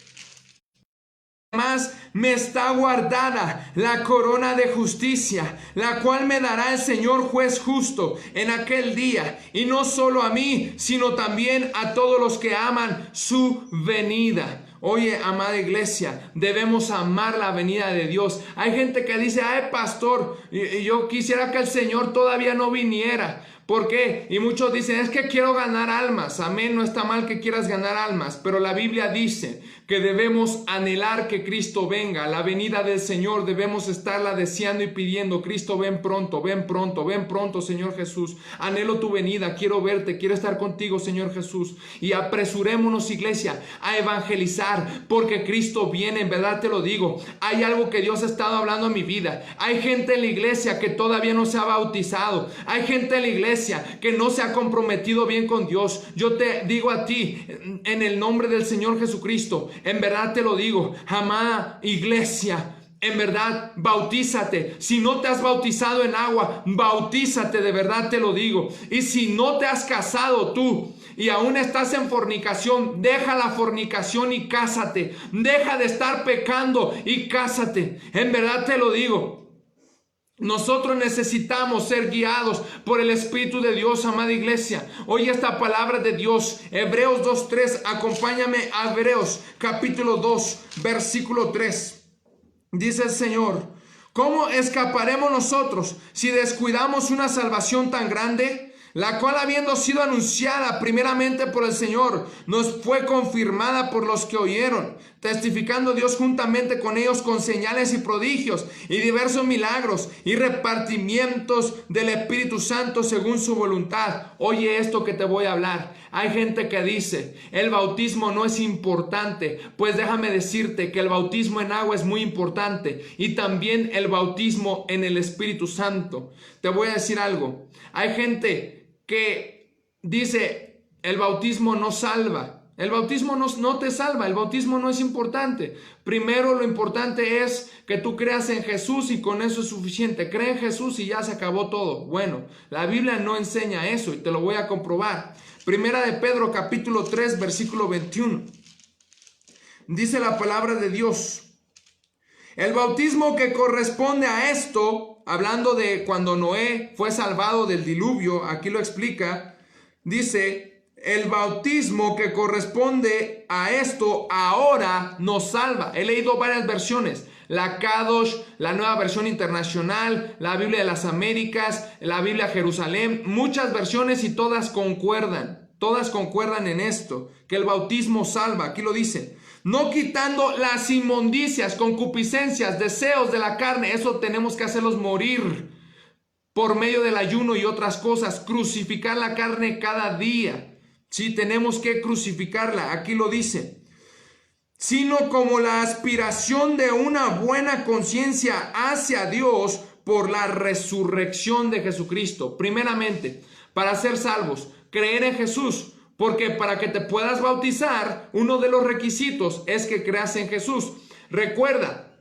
Además me está guardada la corona de justicia, la cual me dará el Señor juez justo en aquel día, y no solo a mí, sino también a todos los que aman su venida. Oye, amada iglesia, debemos amar la venida de Dios. Hay gente que dice, ay pastor, yo quisiera que el Señor todavía no viniera. ¿Por qué? Y muchos dicen, es que quiero ganar almas. Amén, no está mal que quieras ganar almas, pero la Biblia dice que debemos anhelar que Cristo venga. La venida del Señor debemos estarla deseando y pidiendo. Cristo, ven pronto, ven pronto, ven pronto, Señor Jesús. Anhelo tu venida, quiero verte, quiero estar contigo, Señor Jesús. Y apresurémonos, iglesia, a evangelizar, porque Cristo viene, en verdad te lo digo. Hay algo que Dios ha estado hablando en mi vida. Hay gente en la iglesia que todavía no se ha bautizado. Hay gente en la iglesia que no se ha comprometido bien con Dios. Yo te digo a ti, en el nombre del Señor Jesucristo, en verdad te lo digo, amada iglesia, en verdad, bautízate. Si no te has bautizado en agua, bautízate, de verdad te lo digo. Y si no te has casado tú y aún estás en fornicación, deja la fornicación y cásate. Deja de estar pecando y cásate. En verdad te lo digo. Nosotros necesitamos ser guiados por el Espíritu de Dios, amada iglesia. Oye esta palabra de Dios, Hebreos 2:3, acompáñame a Hebreos capítulo 2, versículo 3. Dice el Señor, ¿cómo escaparemos nosotros si descuidamos una salvación tan grande? La cual, habiendo sido anunciada primeramente por el Señor, nos fue confirmada por los que oyeron, testificando Dios juntamente con ellos con señales y prodigios y diversos milagros y repartimientos del Espíritu Santo según su voluntad. Oye esto que te voy a hablar. Hay gente que dice, el bautismo no es importante. Pues déjame decirte que el bautismo en agua es muy importante, y también el bautismo en el Espíritu Santo. Te voy a decir algo. Hay gente que dice, el bautismo no salva. El bautismo no te salva, el bautismo no es importante. Primero lo importante es que tú creas en Jesús y con eso es suficiente. Cree en Jesús y ya se acabó todo. Bueno, la Biblia no enseña eso y te lo voy a comprobar. Primera de Pedro capítulo 3 versículo 21. Dice la palabra de Dios, el bautismo que corresponde a esto hablando de cuando Noé fue salvado del diluvio, aquí lo explica, dice, el bautismo que corresponde a esto ahora nos salva. He leído varias versiones, la Kadosh, la Nueva Versión Internacional, la Biblia de las Américas, la Biblia Jerusalén, muchas versiones y todas concuerdan en esto, que el bautismo salva. Aquí lo dice, no quitando las inmundicias, concupiscencias, deseos de la carne. Eso tenemos que hacerlos morir por medio del ayuno y otras cosas, crucificar la carne cada día. Sí, tenemos que crucificarla, aquí lo dice, sino como la aspiración de una buena conciencia hacia Dios por la resurrección de Jesucristo. Primeramente, para ser salvos, creer en Jesús, porque para que te puedas bautizar, uno de los requisitos es que creas en Jesús. Recuerda,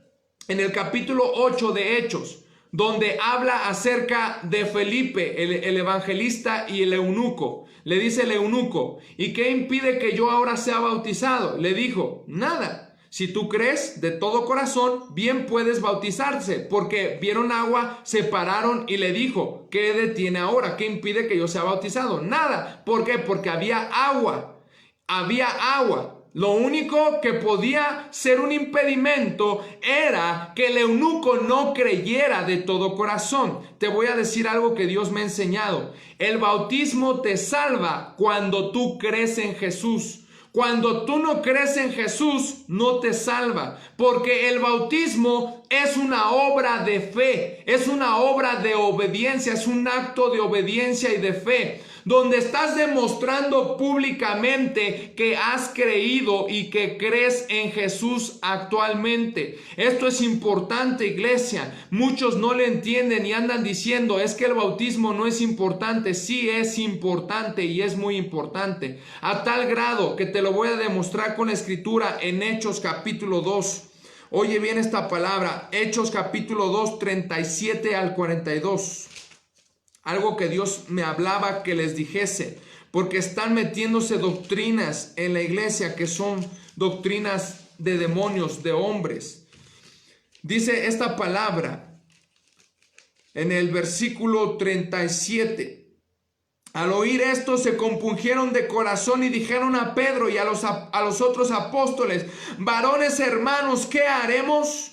en el capítulo 8 de Hechos, donde habla acerca de Felipe, el evangelista y el eunuco. Le dice el eunuco, ¿y qué impide que yo ahora sea bautizado? Le dijo, nada. Si tú crees de todo corazón, bien puedes bautizarse, porque vieron agua, se pararon y le dijo, ¿qué detiene ahora? ¿Qué impide que yo sea bautizado? Nada. ¿Por qué? Porque había agua. Había agua. Lo único que podía ser un impedimento era que el eunuco no creyera de todo corazón. Te voy a decir algo que Dios me ha enseñado. El bautismo te salva cuando tú crees en Jesús. Cuando tú no crees en Jesús, no te salva, porque el bautismo es una obra de fe, es una obra de obediencia, es un acto de obediencia y de fe, donde estás demostrando públicamente que has creído y que crees en Jesús actualmente. Esto es importante, iglesia. Muchos no le entienden y andan diciendo, es que el bautismo no es importante. Sí es importante y es muy importante, a tal grado que te lo voy a demostrar con la escritura en Hechos capítulo 2. Oye bien esta palabra, Hechos capítulo 2, 37 al 42. Algo que Dios me hablaba que les dijese, porque están metiéndose doctrinas en la iglesia que son doctrinas de demonios, de hombres. Dice esta palabra en el versículo 37. Al oír esto se compungieron de corazón y dijeron a Pedro y a los otros apóstoles, varones hermanos, ¿qué haremos?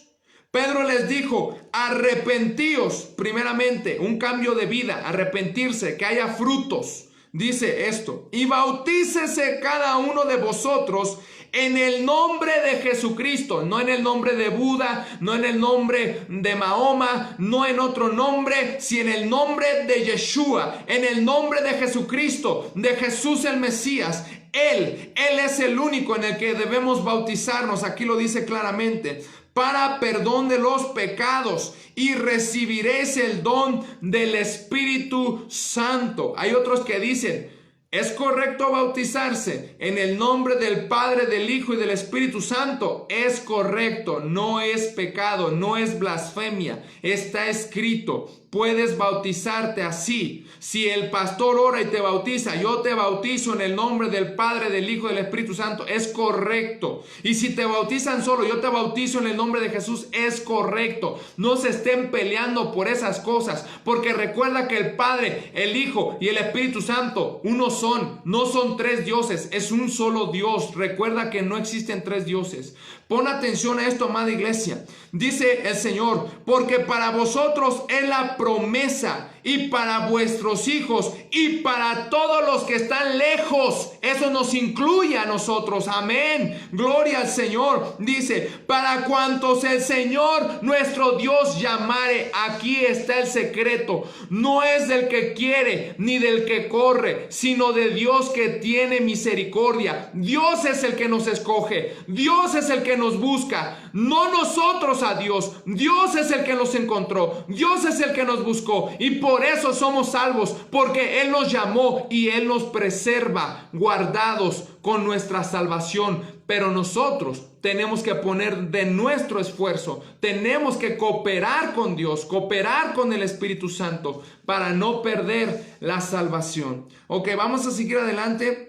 Pedro les dijo, arrepentíos, primeramente, un cambio de vida, arrepentirse, que haya frutos. Dice esto, y bautícese cada uno de vosotros en el nombre de Jesucristo, no en el nombre de Buda, no en el nombre de Mahoma, no en otro nombre, sino en el nombre de Yeshua, en el nombre de Jesucristo, de Jesús el Mesías. Él es el único en el que debemos bautizarnos, aquí lo dice claramente, para perdón de los pecados, y recibiréis el don del Espíritu Santo. Hay otros que dicen, ¿es correcto bautizarse en el nombre del Padre, del Hijo y del Espíritu Santo? Es correcto, no es pecado, no es blasfemia, está escrito. Puedes bautizarte así. Si el pastor ora y te bautiza, yo te bautizo en el nombre del Padre, del Hijo y del Espíritu Santo, es correcto. Y si te bautizan solo, yo te bautizo en el nombre de Jesús, es correcto. No se estén peleando por esas cosas, porque recuerda que el Padre, el Hijo y el Espíritu Santo, uno son, no son tres dioses, es un solo Dios. Recuerda que no existen tres dioses. Pon atención a esto, amada iglesia. Dice el Señor, porque para vosotros es la promesa, y para vuestros hijos, y para todos los que están lejos. Eso nos incluye a nosotros. Amén. Gloria al Señor. Dice, para cuantos el Señor nuestro Dios llamare. Aquí está el secreto. No es del que quiere ni del que corre, sino de Dios que tiene misericordia. Dios es el que nos escoge. Dios es el que nos busca. No nosotros a Dios. Dios es el que nos encontró. Dios es el que nos buscó. Y por eso somos salvos, porque Él nos llamó y Él nos preserva, guardados con nuestra salvación. Pero nosotros tenemos que poner de nuestro esfuerzo, tenemos que cooperar con Dios, cooperar con el Espíritu Santo para no perder la salvación. Ok, vamos a seguir adelante.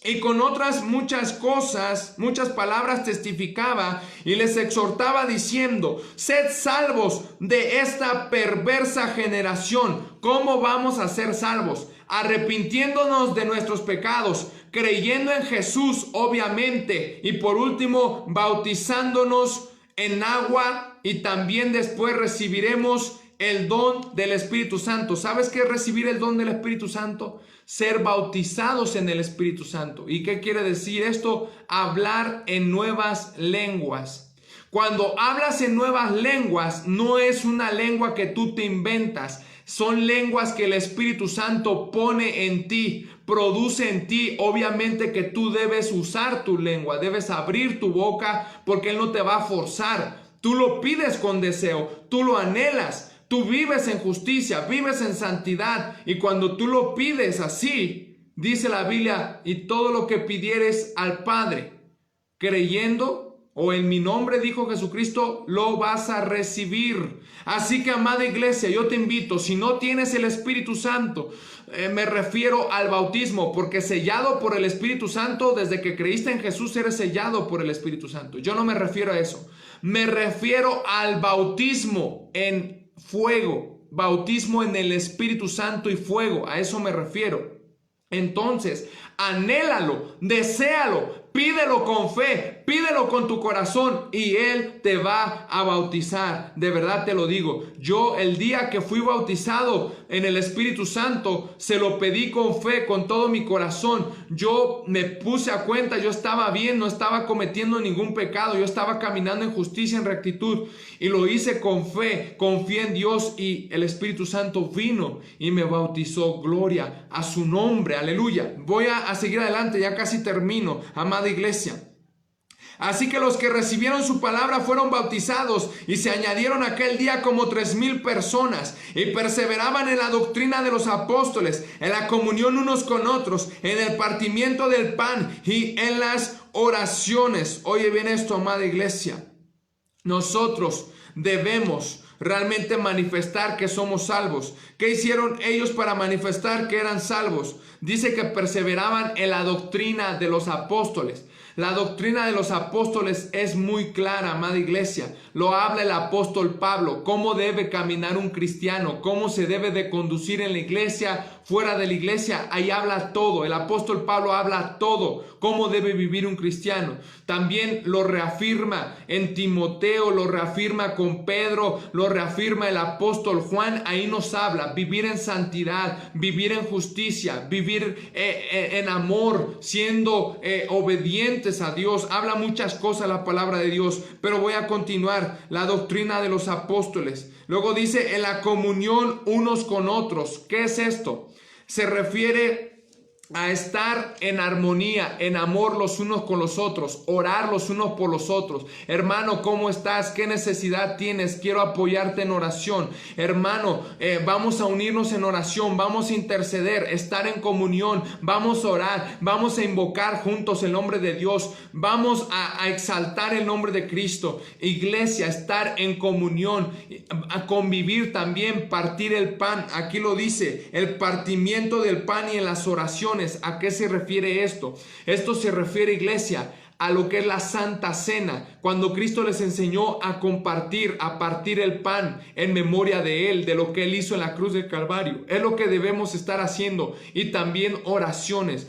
Y con otras muchas cosas, muchas palabras testificaba y les exhortaba diciendo: sed salvos de esta perversa generación. ¿Cómo vamos a ser salvos? Arrepintiéndonos de nuestros pecados, creyendo en Jesús, obviamente, y por último, bautizándonos en agua, y también después recibiremos el don del Espíritu Santo. ¿Sabes qué es recibir el don del Espíritu Santo? Ser bautizados en el Espíritu Santo. ¿Y qué quiere decir esto? Hablar en nuevas lenguas. Cuando hablas en nuevas lenguas, no es una lengua que tú te inventas. Son lenguas que el Espíritu Santo pone en ti, produce en ti. Obviamente que tú debes usar tu lengua, debes abrir tu boca, porque Él no te va a forzar. Tú lo pides con deseo, tú lo anhelas. Tú vives en justicia, vives en santidad, y cuando tú lo pides así, dice la Biblia: y todo lo que pidieres al Padre, creyendo, o en mi nombre, dijo Jesucristo, lo vas a recibir. Así que, amada iglesia, yo te invito, si no tienes el Espíritu Santo, me refiero al bautismo, porque sellado por el Espíritu Santo, desde que creíste en Jesús, eres sellado por el Espíritu Santo. Yo no me refiero a eso, me refiero al bautismo en fuego, bautismo en el Espíritu Santo y fuego, a eso me refiero. Entonces, anhélalo, deséalo, pídelo con fe, pídelo con tu corazón, y Él te va a bautizar. De verdad te lo digo, yo el día que fui bautizado en el Espíritu Santo, se lo pedí con fe, con todo mi corazón. Yo me puse a cuenta, yo estaba bien, no estaba cometiendo ningún pecado, yo estaba caminando en justicia, en rectitud, y lo hice con fe, confié en Dios, y el Espíritu Santo vino y me bautizó. Gloria a su nombre, aleluya. Voy a seguir adelante, ya casi termino, amada iglesia. Así que los que recibieron su palabra fueron bautizados, y se añadieron aquel día como 3,000 personas, y perseveraban en la doctrina de los apóstoles, en la comunión unos con otros, en el partimiento del pan y en las oraciones. Oye bien esto, amada iglesia. Nosotros debemos realmente manifestar que somos salvos. ¿Qué hicieron ellos para manifestar que eran salvos? Dice que perseveraban en la doctrina de los apóstoles. La doctrina de los apóstoles es muy clara, amada iglesia. Lo habla el apóstol Pablo. Cómo debe caminar un cristiano, cómo se debe de conducir en la iglesia, fuera de la iglesia. Ahí habla todo. El apóstol Pablo habla todo. Cómo debe vivir un cristiano. También lo reafirma en Timoteo, lo reafirma con Pedro, lo reafirma el apóstol Juan. Ahí nos habla vivir en santidad, vivir en justicia, vivir en amor, siendo obedientes a Dios. Habla muchas cosas la palabra de Dios, pero voy a continuar. La doctrina de los apóstoles. Luego dice en la comunión unos con otros. ¿Qué es esto? Se refiere a estar en armonía, en amor los unos con los otros, orar los unos por los otros. Hermano, ¿cómo estás? ¿Qué necesidad tienes? Quiero apoyarte en oración. Hermano, vamos a unirnos en oración, vamos a interceder, estar en comunión, vamos a orar, vamos a invocar juntos el nombre de Dios, vamos a exaltar el nombre de Cristo. Iglesia, estar en comunión, a convivir también, partir el pan. Aquí lo dice, el partimiento del pan y en las oraciones. ¿A qué se refiere esto? Esto se refiere, iglesia, a lo que es la Santa Cena, cuando Cristo les enseñó a compartir, a partir el pan en memoria de Él, de lo que Él hizo en la cruz del Calvario. Es lo que debemos estar haciendo. Y también oraciones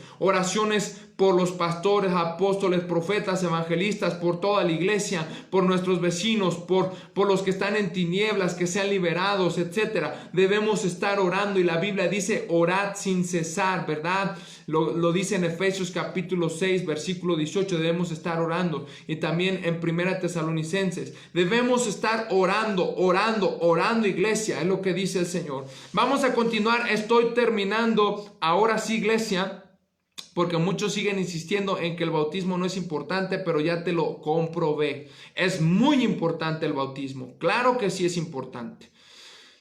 por los pastores, apóstoles, profetas, evangelistas, por toda la iglesia, por nuestros vecinos, por los que están en tinieblas, que sean liberados, etcétera. Debemos estar orando, y la Biblia dice orad sin cesar, ¿verdad? Lo dice en Efesios capítulo 6, versículo 18, debemos estar orando. Y también en Primera Tesalonicenses, debemos estar orando, iglesia, es lo que dice el Señor. Vamos a continuar, estoy terminando, ahora sí, iglesia, porque muchos siguen insistiendo en que el bautismo no es importante, pero ya te lo comprobé. Es muy importante el bautismo. Claro que sí es importante.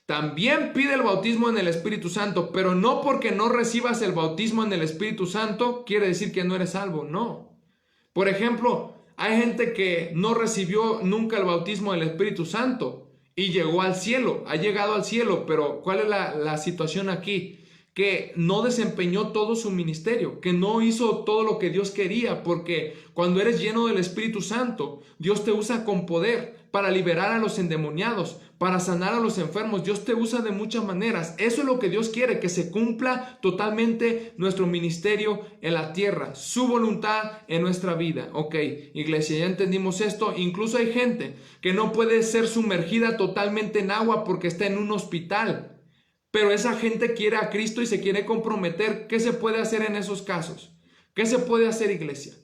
También pide el bautismo en el Espíritu Santo, pero no porque no recibas el bautismo en el Espíritu Santo quiere decir que no eres salvo, no. Por ejemplo, hay gente que no recibió nunca el bautismo del Espíritu Santo y llegó al cielo, ha llegado al cielo, pero ¿cuál es la situación aquí? que no desempeñó todo su ministerio, que no hizo todo lo que Dios quería, porque cuando eres lleno del Espíritu Santo, Dios te usa con poder para liberar a los endemoniados, para sanar a los enfermos. Dios te usa de muchas maneras. Eso es lo que Dios quiere, que se cumpla totalmente nuestro ministerio en la tierra, su voluntad en nuestra vida. Ok, iglesia, ya entendimos esto. Incluso hay gente que no puede ser sumergida totalmente en agua porque está en un hospital. Pero esa gente quiere a Cristo y se quiere comprometer. ¿Qué se puede hacer en esos casos? ¿Qué se puede hacer, iglesia?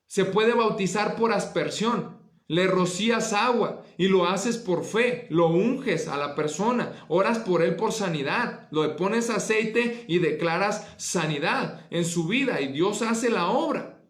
Se puede bautizar por aspersión. Le rocías agua y lo haces por fe. Lo unges a la persona. Oras por él por sanidad. Le pones aceite y declaras sanidad en su vida. Y Dios hace la obra.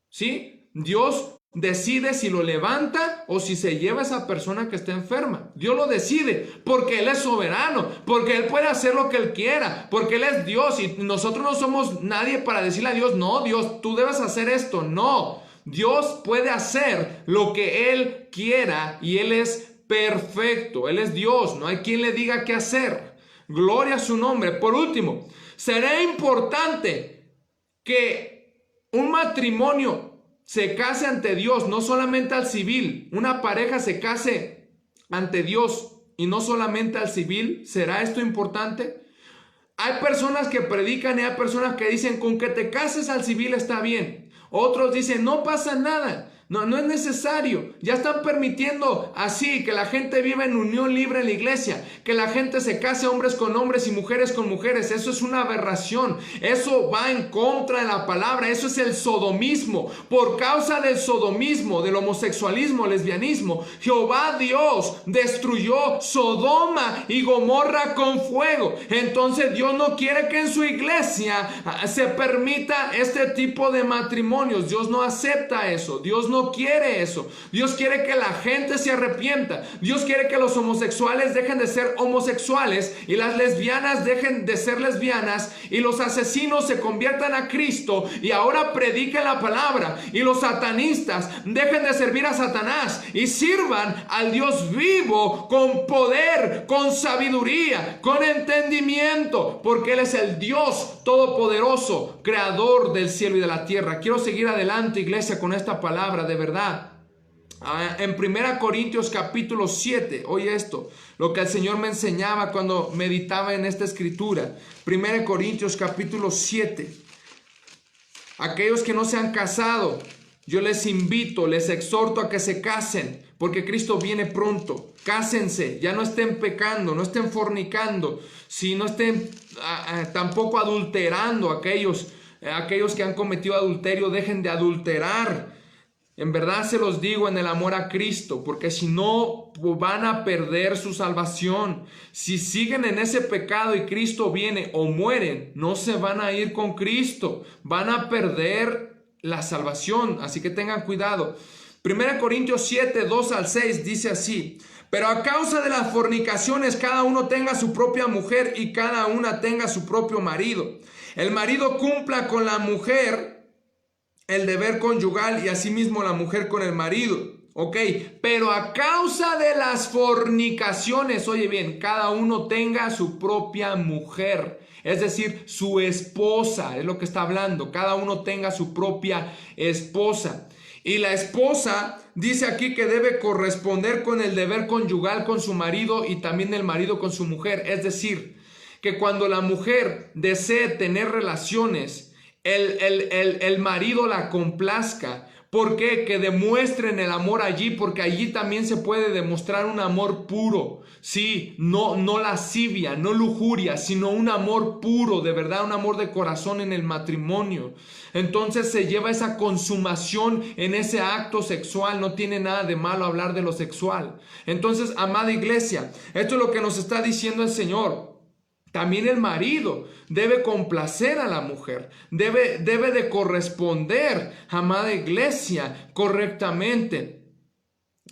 ¿Sí? Dios decide si lo levanta o si se lleva a esa persona que está enferma. Dios lo decide porque Él es soberano, porque Él puede hacer lo que Él quiera, porque Él es Dios y nosotros no somos nadie para decirle a Dios, no, Dios, tú debes hacer esto. No, Dios puede hacer lo que Él quiera y Él es perfecto. Él es Dios, no hay quien le diga qué hacer. Gloria a su nombre. Por último, será importante que un matrimonio se case ante Dios, no solamente al civil. Una pareja se case ante Dios y no solamente al civil. ¿Será esto importante? Hay personas que predican y hay personas que dicen con que te cases al civil está bien. Otros dicen no pasa nada. No es necesario. Ya están permitiendo así que la gente viva en unión libre en la iglesia, que la gente se case hombres con hombres y mujeres con mujeres. Eso es una aberración. Eso va en contra de la palabra. Eso es el sodomismo. Por causa del sodomismo, del homosexualismo, lesbianismo, Jehová Dios destruyó Sodoma y Gomorra con fuego. Entonces Dios no quiere que en su iglesia se permita este tipo de matrimonios. Dios no acepta eso. Dios no quiere eso. Dios quiere que la gente se arrepienta. Dios quiere que los homosexuales dejen de ser homosexuales y las lesbianas dejen de ser lesbianas y los asesinos se conviertan a Cristo y ahora prediquen la palabra y los satanistas dejen de servir a Satanás y sirvan al Dios vivo con poder, con sabiduría, con entendimiento, porque Él es el Dios todopoderoso, creador del cielo y de la tierra. Quiero seguir adelante, iglesia, con esta palabra de verdad. En 1 Corintios capítulo 7, oye esto, lo que el Señor me enseñaba cuando meditaba en esta escritura. 1 Corintios capítulo 7. Aquellos que no se han casado, yo les invito, les exhorto a que se casen, porque Cristo viene pronto. Cásense, ya no estén pecando, no estén fornicando, si no estén tampoco adulterando. Aquellos que han cometido adulterio, dejen de adulterar. En verdad se los digo en el amor a Cristo, porque si no van a perder su salvación. Si siguen en ese pecado y Cristo viene o mueren, no se van a ir con Cristo, van a perder la salvación, así que tengan cuidado. 1 Corintios 7, 2 al 6 dice así: pero a causa de las fornicaciones cada uno tenga su propia mujer y cada una tenga su propio marido. El marido cumpla con la mujer el deber conyugal y asimismo la mujer con el marido. Ok, pero a causa de las fornicaciones, oye bien, cada uno tenga su propia mujer, es decir, su esposa, es lo que está hablando. Cada uno tenga su propia esposa. Y la esposa dice aquí que debe corresponder con el deber conyugal con su marido y también el marido con su mujer. Es decir, que cuando la mujer desee tener relaciones, el marido la complazca. ¿Por qué? Que demuestren el amor allí, porque allí también se puede demostrar un amor puro. Sí, no lascivia, no lujuria, sino un amor puro, de verdad, un amor de corazón en el matrimonio. Entonces se lleva esa consumación en ese acto sexual. No tiene nada de malo hablar de lo sexual. Entonces, amada iglesia, esto es lo que nos está diciendo el Señor. También el marido debe complacer a la mujer, debe de corresponder, amada iglesia, correctamente.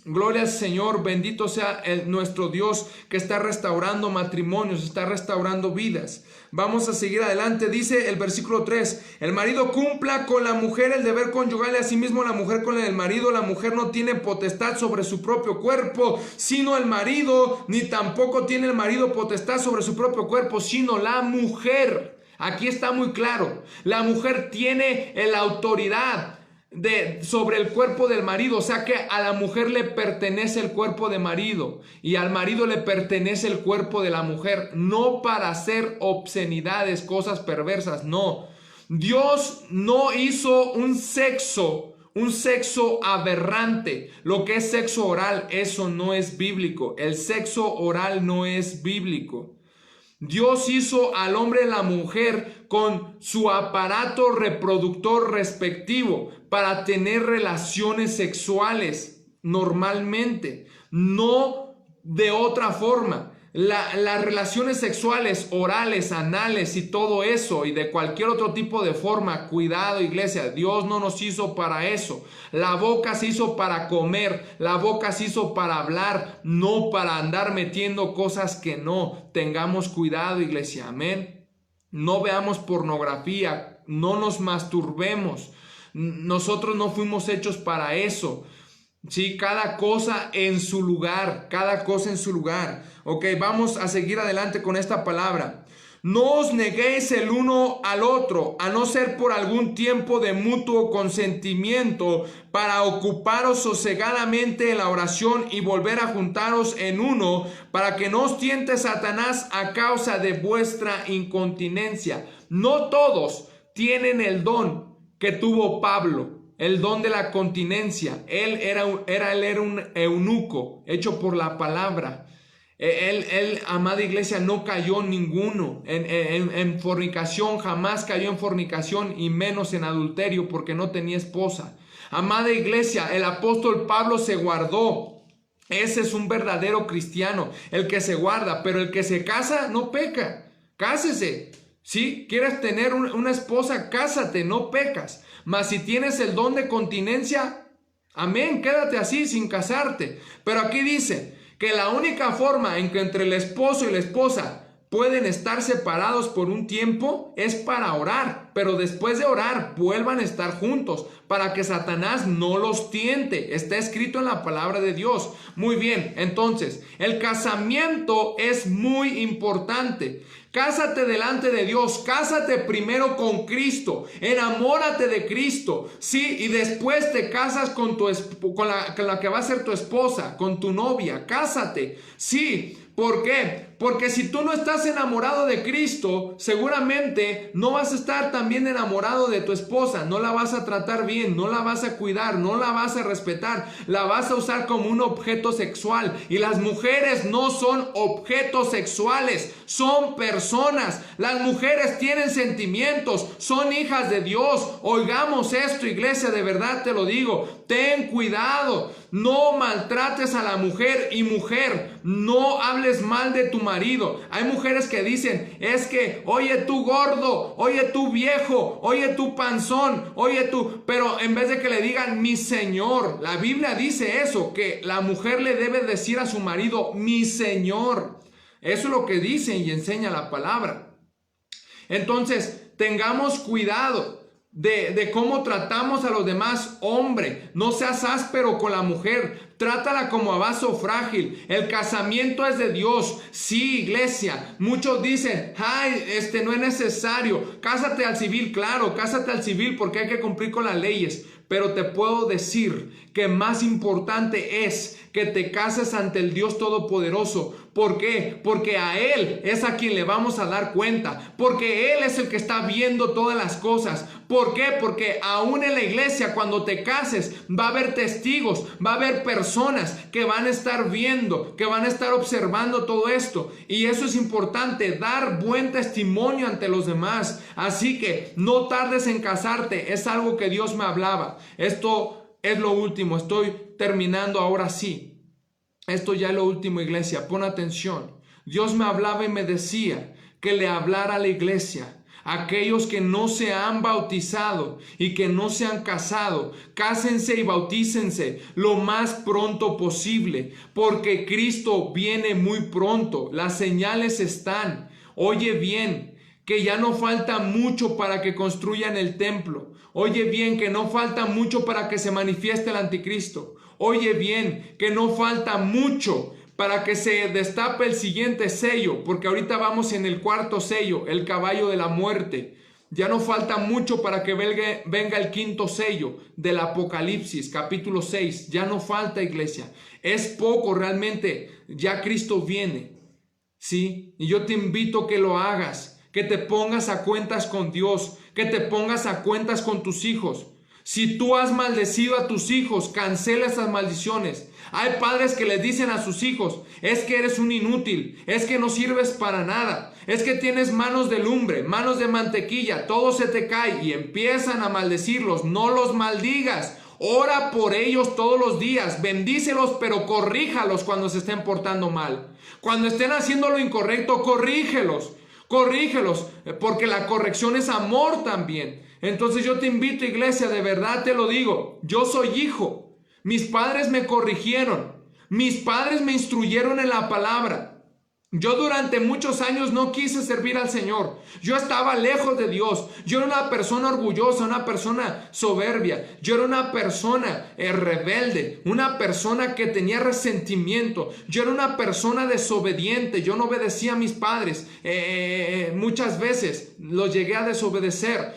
Gloria al Señor, bendito sea nuestro Dios que está restaurando matrimonios, está restaurando vidas. Vamos a seguir adelante, dice el versículo 3, el marido cumpla con la mujer el deber conyugal y asimismo la mujer con el marido. La mujer no tiene potestad sobre su propio cuerpo, sino el marido, ni tampoco tiene el marido potestad sobre su propio cuerpo, sino la mujer. Aquí está muy claro, la mujer tiene la autoridad sobre el cuerpo del marido, o sea que a la mujer le pertenece el cuerpo de marido y al marido le pertenece el cuerpo de la mujer, no para hacer obscenidades, cosas perversas, no. Dios no hizo un sexo aberrante. Lo que es sexo oral, eso no es bíblico. El sexo oral no es bíblico. Dios hizo al hombre y la mujer con su aparato reproductor respectivo para tener relaciones sexuales normalmente, no de otra forma. Las relaciones sexuales, orales, anales y todo eso y de cualquier otro tipo de forma, cuidado iglesia, Dios no nos hizo para eso. La boca se hizo para comer, la boca se hizo para hablar, no para andar metiendo cosas que no. Tengamos cuidado iglesia, amén. No veamos pornografía, no nos masturbemos. Nosotros no fuimos hechos para eso. Sí, cada cosa en su lugar, cada cosa en su lugar. Ok, vamos a seguir adelante con esta palabra. No os neguéis el uno al otro, a no ser por algún tiempo de mutuo consentimiento, para ocuparos sosegadamente en la oración y volver a juntaros en uno, para que no os tiente Satanás a causa de vuestra incontinencia. No todos tienen el don que tuvo Pablo. El don de la continencia. Él era un eunuco hecho por la palabra. Él, amada iglesia, no cayó ninguno en fornicación, jamás cayó en fornicación y menos en adulterio porque no tenía esposa. Amada iglesia, el apóstol Pablo se guardó. Ese es un verdadero cristiano, el que se guarda, pero el que se casa no peca. Cásese. ¿Sí? ¿Quieres tener una esposa? Cásate, no pecas. Mas si tienes el don de continencia, amén, quédate así sin casarte. Pero aquí dice que la única forma en que entre el esposo y la esposa pueden estar separados por un tiempo es para orar, pero después de orar vuelvan a estar juntos para que Satanás no los tiente. Está escrito en la palabra de Dios. Muy bien, entonces el casamiento es muy importante. Cásate delante de Dios, cásate primero con Cristo, enamórate de Cristo, sí, y después te casas con la que va a ser tu esposa, con tu novia, cásate, sí. ¿Por qué? Porque si tú no estás enamorado de Cristo, seguramente no vas a estar también enamorado de tu esposa, no la vas a tratar bien, no la vas a cuidar, no la vas a respetar, la vas a usar como un objeto sexual. Y las mujeres no son objetos sexuales, son personas. Las mujeres tienen sentimientos, son hijas de Dios. Oigamos esto, iglesia, de verdad te lo digo, ten cuidado. No maltrates a la mujer y mujer, no hables mal de tu marido. Hay mujeres que dicen, es que, oye tú gordo, oye tú viejo, oye tú panzón, oye tú, pero en vez de que le digan mi señor, la Biblia dice eso, que la mujer le debe decir a su marido mi señor. Eso es lo que dice y enseña la palabra. Entonces, tengamos cuidado de cómo tratamos a los demás. Hombre, no seas áspero con la mujer, trátala como a vaso frágil. El casamiento es de Dios. Sí, iglesia, muchos dicen, ay, no es necesario, cásate al civil. Claro, cásate al civil porque hay que cumplir con las leyes, pero te puedo decir que más importante es que te cases ante el Dios Todopoderoso. ¿Por qué? Porque a Él es a quien le vamos a dar cuenta, porque Él es el que está viendo todas las cosas. ¿Por qué? Porque aún en la iglesia, cuando te cases, va a haber testigos, va a haber personas que van a estar viendo, que van a estar observando todo esto. Y eso es importante, dar buen testimonio ante los demás. Así que no tardes en casarte, es algo que Dios me hablaba. Esto es lo último, estoy terminando ahora sí. Esto ya es lo último, iglesia, pon atención. Dios me hablaba y me decía que le hablara a la iglesia. Aquellos que no se han bautizado y que no se han casado, cásense y bautícense lo más pronto posible, porque Cristo viene muy pronto. Las señales están. Oye bien, que ya no falta mucho para que construyan el templo. Oye bien, que no falta mucho para que se manifieste el anticristo. Oye bien, que no falta mucho para que se destape el siguiente sello, porque ahorita vamos en el cuarto sello, el caballo de la muerte. Ya no falta mucho para que venga el quinto sello del Apocalipsis, capítulo 6. Ya no falta, iglesia. Es poco realmente. Ya Cristo viene. ¿Sí? Y yo te invito a que lo hagas, que te pongas a cuentas con Dios, que te pongas a cuentas con tus hijos. Si tú has maldecido a tus hijos, cancela esas maldiciones. Hay padres que les dicen a sus hijos, es que eres un inútil, es que no sirves para nada, es que tienes manos de lumbre, manos de mantequilla, todo se te cae y empiezan a maldecirlos. No los maldigas, ora por ellos todos los días, bendícelos, pero corríjalos cuando se estén portando mal. Cuando estén haciendo lo incorrecto, corrígelos, porque la corrección es amor también. Entonces yo te invito, iglesia, de verdad te lo digo, yo soy hijo. Mis padres me corrigieron, mis padres me instruyeron en la palabra. Yo durante muchos años no quise servir al Señor. Yo estaba lejos de Dios. Yo era una persona orgullosa, una persona soberbia. Yo era una persona rebelde, una persona que tenía resentimiento. Yo era una persona desobediente. Yo no obedecía a mis padres. Muchas veces los llegué a desobedecer.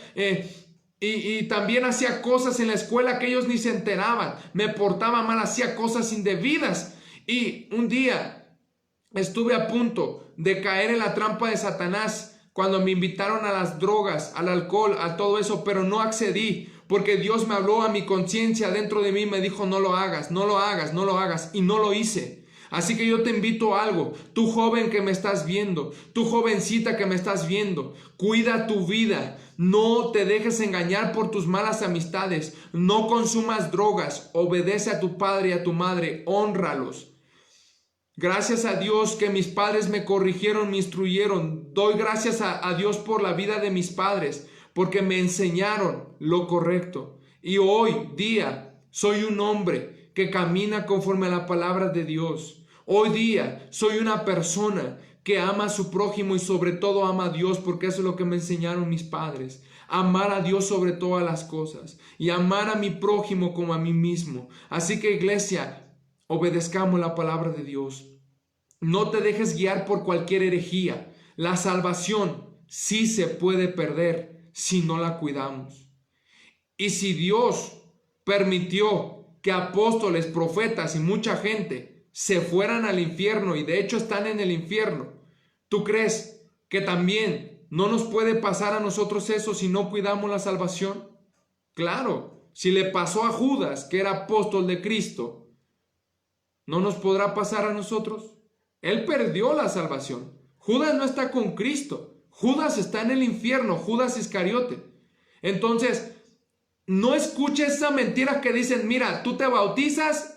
Y también hacía cosas en la escuela que ellos ni se enteraban. Me portaba mal, hacía cosas indebidas. Y un día estuve a punto de caer en la trampa de Satanás cuando me invitaron a las drogas, al alcohol, a todo eso, pero no accedí porque Dios me habló a mi conciencia dentro de mí, me dijo no lo hagas, no lo hagas, no lo hagas, y no lo hice. Así que yo te invito a algo, tú joven que me estás viendo, tú jovencita que me estás viendo, cuida tu vida. No te dejes engañar por tus malas amistades, no consumas drogas, obedece a tu padre y a tu madre, hónralos. Gracias a Dios que mis padres me corrigieron, me instruyeron. Doy gracias a Dios por la vida de mis padres, porque me enseñaron lo correcto. Y hoy día soy un hombre que camina conforme a la palabra de Dios. Hoy día soy una persona que ama a su prójimo y sobre todo ama a Dios, porque eso es lo que me enseñaron mis padres. Amar a Dios sobre todas las cosas y amar a mi prójimo como a mí mismo. Así que, iglesia, obedezcamos la palabra de Dios. No te dejes guiar por cualquier herejía. La salvación sí se puede perder si no la cuidamos. Y si Dios permitió que apóstoles, profetas y mucha gente se fueran al infierno, y de hecho están en el infierno, ¿tú crees que también no nos puede pasar a nosotros eso si no cuidamos la salvación? Claro, si le pasó a Judas, que era apóstol de Cristo, ¿no nos podrá pasar a nosotros? Él perdió la salvación. Judas no está con Cristo. Judas está en el infierno, Judas Iscariote. Entonces, no escuches esa mentira que dicen, mira, tú te bautizas,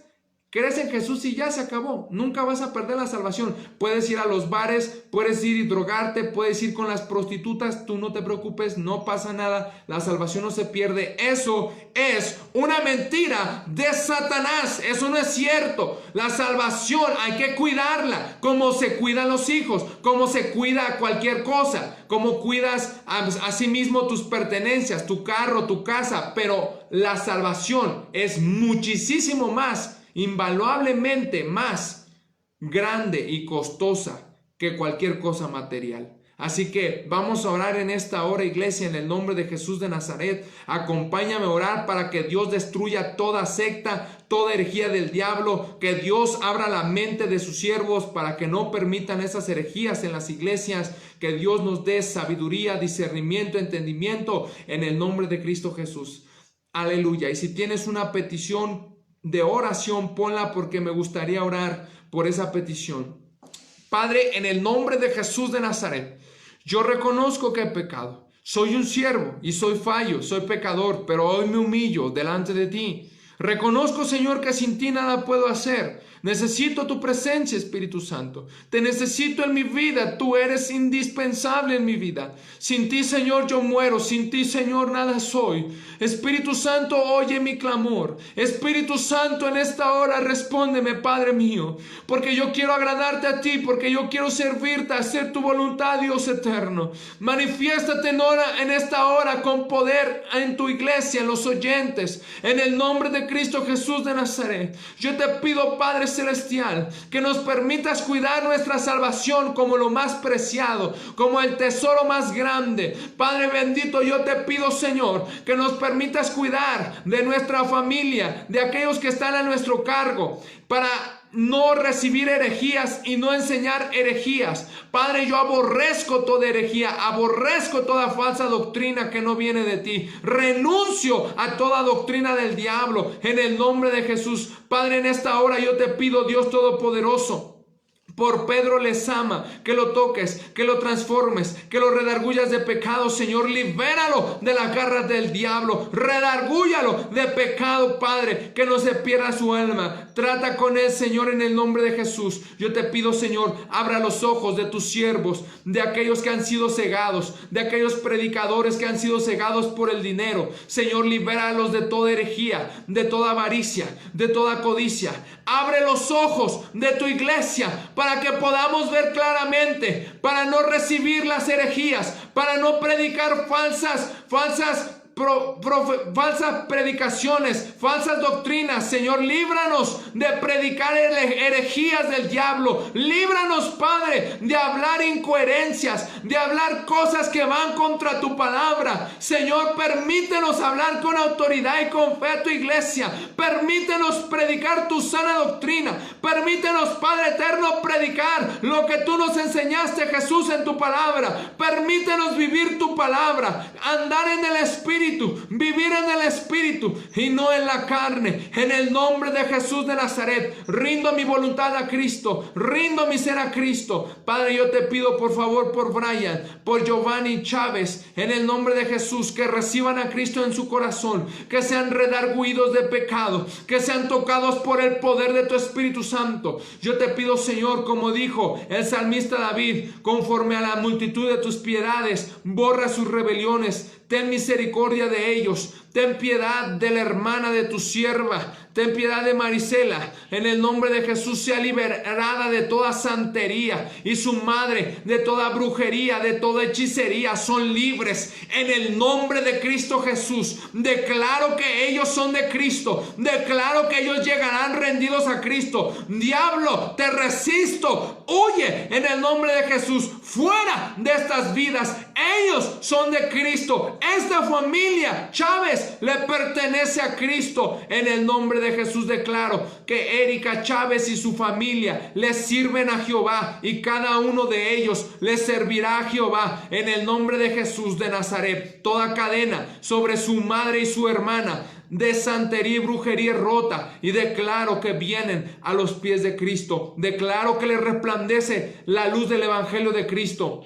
crees en Jesús y ya se acabó. Nunca vas a perder la salvación. Puedes ir a los bares, puedes ir y drogarte, puedes ir con las prostitutas, tú no te preocupes, no pasa nada. La salvación no se pierde. Eso es una mentira de Satanás. Eso no es cierto. La salvación hay que cuidarla, como se cuidan los hijos, como se cuida cualquier cosa, como cuidas a sí mismo tus pertenencias, tu carro, tu casa. Pero la salvación es muchísimo más, invaluablemente más grande y costosa que cualquier cosa material. Así que vamos a orar en esta hora, iglesia, en el nombre de Jesús de Nazaret. Acompáñame a orar para que Dios destruya toda secta, toda herejía del diablo, que Dios abra la mente de sus siervos para que no permitan esas herejías en las iglesias, que Dios nos dé sabiduría, discernimiento, entendimiento, en el nombre de Cristo Jesús. Aleluya. Y si tienes una petición de oración, ponla, porque me gustaría orar por esa petición. Padre, en el nombre de Jesús de Nazaret, yo reconozco que he pecado. Soy un siervo y soy fallo, soy pecador, pero hoy me humillo delante de ti. Reconozco, Señor, que sin ti nada puedo hacer. Necesito tu presencia, Espíritu Santo. Te necesito en mi vida. Tú eres indispensable en mi vida. Sin ti, Señor, yo muero. Sin ti, Señor, nada soy. Espíritu Santo, oye mi clamor. Espíritu Santo, en esta hora respóndeme, Padre mío, porque yo quiero agradarte a ti, porque yo quiero servirte, hacer tu voluntad, Dios eterno. Manifiéstate en esta hora con poder en tu iglesia, en los oyentes, en el nombre de Cristo Jesús de Nazaret. Yo te pido, Padre Celestial, que nos permitas cuidar nuestra salvación como lo más preciado, como el tesoro más grande. Padre bendito, yo te pido, Señor, que nos permitas cuidar de nuestra familia, de aquellos que están a nuestro cargo, para no recibir herejías y no enseñar herejías. Padre, yo aborrezco toda herejía, aborrezco toda falsa doctrina que no viene de ti. Renuncio a toda doctrina del diablo en el nombre de Jesús. Padre, en esta hora yo te pido, Dios Todopoderoso, por Pedro Lezama, que lo toques, que lo transformes, que lo redargullas de pecado, Señor. Libéralo de las garras del diablo. Redargúllalo de pecado, Padre, que no se pierda su alma. Trata con él, Señor, en el nombre de Jesús. Yo te pido, Señor, abra los ojos de tus siervos, de aquellos que han sido cegados, de aquellos predicadores que han sido cegados por el dinero. Señor, libéralos de toda herejía, de toda avaricia, de toda codicia. Abre los ojos de tu iglesia para que podamos ver claramente, para no recibir las herejías, para no predicar falsas predicaciones, falsas doctrinas. Señor, líbranos de predicar herejías del diablo. Líbranos, Padre, de hablar incoherencias, de hablar cosas que van contra tu palabra. Señor, permítenos hablar con autoridad y con fe a tu iglesia. Permítenos predicar tu sana doctrina. Permítenos, Padre eterno, predicar lo que tú nos enseñaste, Jesús, en tu palabra. Permítenos vivir tu palabra, andar en el Espíritu, vivir en el Espíritu y no en la carne. En el nombre de Jesús de Nazaret, rindo mi voluntad a Cristo, rindo mi ser a Cristo. Padre, yo te pido por favor por Brian, por Giovanni Chávez, en el nombre de Jesús, que reciban a Cristo en su corazón, que sean redarguidos de pecado, que sean tocados por el poder de tu Espíritu Santo. Yo te pido, Señor, como dijo el salmista David, conforme a la multitud de tus piedades, borra sus rebeliones. Ten misericordia de ellos. Ten piedad de la hermana de tu sierva. Ten piedad de Marisela. En el nombre de Jesús, sea liberada de toda santería. Y su madre de toda brujería, de toda hechicería. Son libres. En el nombre de Cristo Jesús. Declaro que ellos son de Cristo. Declaro que ellos llegarán rendidos a Cristo. Diablo, te resisto. Huye en el nombre de Jesús. Fuera de estas vidas. Ellos son de Cristo. Esta familia Chávez le pertenece a Cristo. En el nombre de Jesús declaro que Erika Chávez y su familia le sirven a Jehová, y cada uno de ellos le servirá a Jehová. En el nombre de Jesús de Nazaret, toda cadena sobre su madre y su hermana de santería y brujería rota, y declaro que vienen a los pies de Cristo. Declaro que les resplandece la luz del evangelio de Cristo.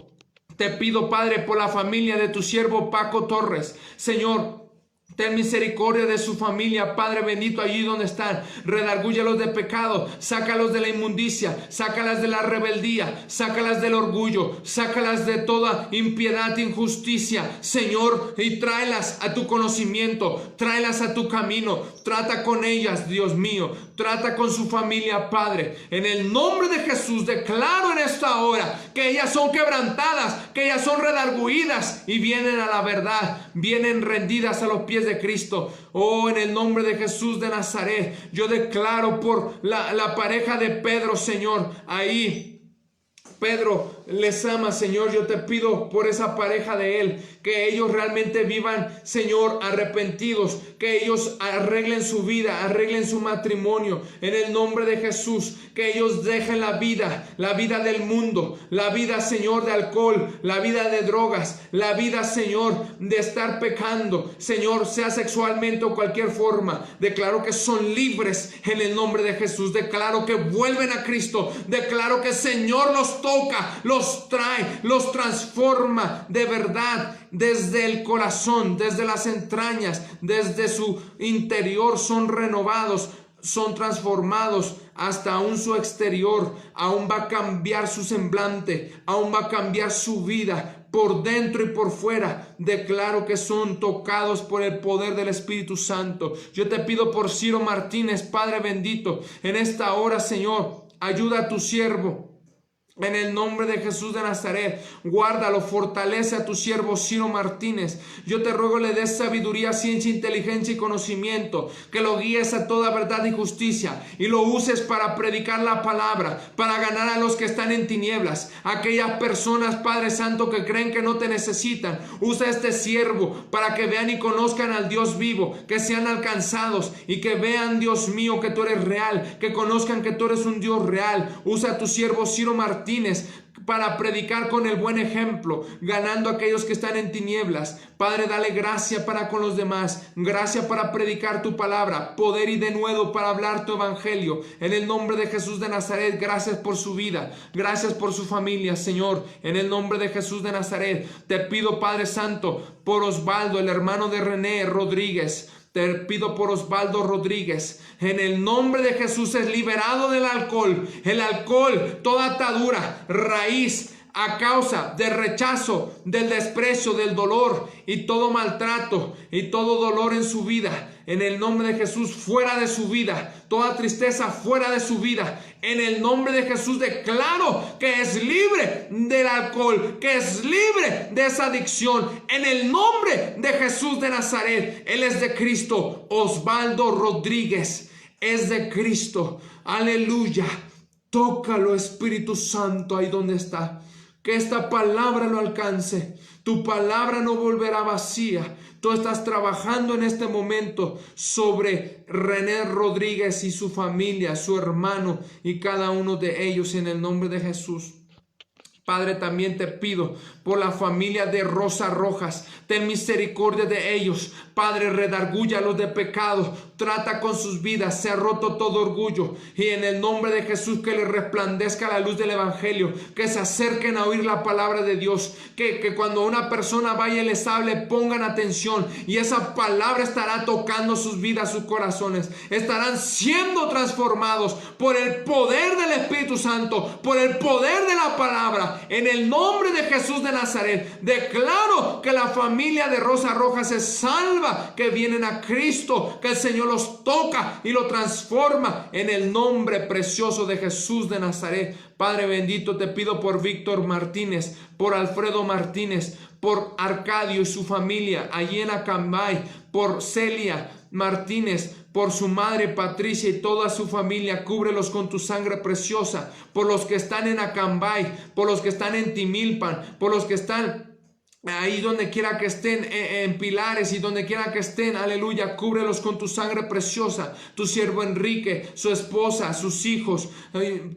Te pido, Padre, por la familia de tu siervo Paco Torres. Señor, ten misericordia de su familia, Padre bendito, allí donde están. Redargúyelos de pecado, sácalos de la inmundicia, sácalas de la rebeldía, sácalas del orgullo, sácalas de toda impiedad e injusticia, Señor, y tráelas a tu conocimiento, tráelas a tu camino. Trata con ellas, Dios mío, trata con su familia, Padre. En el nombre de Jesús declaro en esta hora que ellas son quebrantadas, que ellas son redarguidas y vienen a la verdad, vienen rendidas a los pies de Cristo. Oh, en el nombre de Jesús de Nazaret, yo declaro por la pareja de Pedro, Señor, ahí Pedro Lezama, Señor, yo te pido por esa pareja de él, que ellos realmente vivan, Señor, arrepentidos, que ellos arreglen su vida, arreglen su matrimonio, en el nombre de Jesús, que ellos dejen la vida del mundo, la vida, Señor, de alcohol, la vida de drogas, la vida, Señor, de estar pecando, Señor, sea sexualmente o cualquier forma. Declaro que son libres en el nombre de Jesús. Declaro que vuelven a Cristo. Declaro que, Señor, los toca, los trae, los transforma de verdad, desde el corazón, desde las entrañas, desde su interior son renovados. son transformados hasta aún su exterior, aún va a cambiar su semblante, aún va a cambiar su vida por dentro y por fuera. Declaro que son tocados por el poder del Espíritu Santo. Yo te pido por Ciro Martínez, Padre bendito, en esta hora, Señor, ayuda a tu siervo. En el nombre de Jesús de Nazaret, guárdalo, fortalece a tu siervo Ciro Martínez. Yo te ruego le des sabiduría, ciencia, inteligencia y conocimiento, que lo guíes a toda verdad y justicia y lo uses para predicar la palabra, para ganar a los que están en tinieblas, aquellas personas, Padre Santo, que creen que no te necesitan. Usa este siervo para que vean y conozcan al Dios vivo, que sean alcanzados y que vean, Dios mío, que tú eres real, que conozcan que tú eres un Dios real. Usa a tu siervo Ciro Martínez para predicar con el buen ejemplo, ganando a aquellos que están en tinieblas. Padre, dale gracia para con los demás, gracia para predicar tu palabra, poder y denuedo para hablar tu evangelio. En el nombre de Jesús de Nazaret, gracias por su vida, gracias por su familia, Señor. En el nombre de Jesús de Nazaret, te pido, Padre Santo, por Osvaldo, el hermano de René Rodríguez. Te pido por Osvaldo Rodríguez, en el nombre de Jesús, es liberado del alcohol. El alcohol, toda atadura, raíz, a causa del rechazo, del desprecio, del dolor y todo maltrato y todo dolor en su vida. En el nombre de Jesús, fuera de su vida, toda tristeza fuera de su vida. En el nombre de Jesús declaro que es libre del alcohol, que es libre de esa adicción. En el nombre de Jesús de Nazaret, Él es de Cristo. Osvaldo Rodríguez es de Cristo. Aleluya. Tócalo, Espíritu Santo, ahí donde está. Que esta palabra lo alcance. Tu palabra no volverá vacía. Tú estás trabajando en este momento sobre René Rodríguez y su familia, su hermano y cada uno de ellos, en el nombre de Jesús. Padre, también te pido por la familia de Rosa Rojas. Ten misericordia de ellos. Padre, redargúyalos de pecado. Trata con sus vidas. Se ha roto todo orgullo. Y en el nombre de Jesús, que les resplandezca la luz del Evangelio. Que se acerquen a oír la palabra de Dios. Que cuando una persona vaya y les hable, pongan atención. Y esa palabra estará tocando sus vidas, sus corazones. Estarán siendo transformados por el poder del Espíritu Santo. Por el poder de la palabra. En el nombre de Jesús de Nazaret, declaro que la familia de Rosa Rojas es salva, que vienen a Cristo, que el Señor los toca y lo transforma en el nombre precioso de Jesús de Nazaret. Padre bendito, te pido por Víctor Martínez, por Alfredo Martínez, por Arcadio y su familia allí en Acambay, por Celia Martínez, por su madre Patricia y toda su familia. Cúbrelos con tu sangre preciosa. Por los que están en Acambay, por los que están en Timilpan, por los que están ahí donde quiera que estén, en Pilares y donde quiera que estén, aleluya, cúbrelos con tu sangre preciosa. Tu siervo Enrique, su esposa, sus hijos,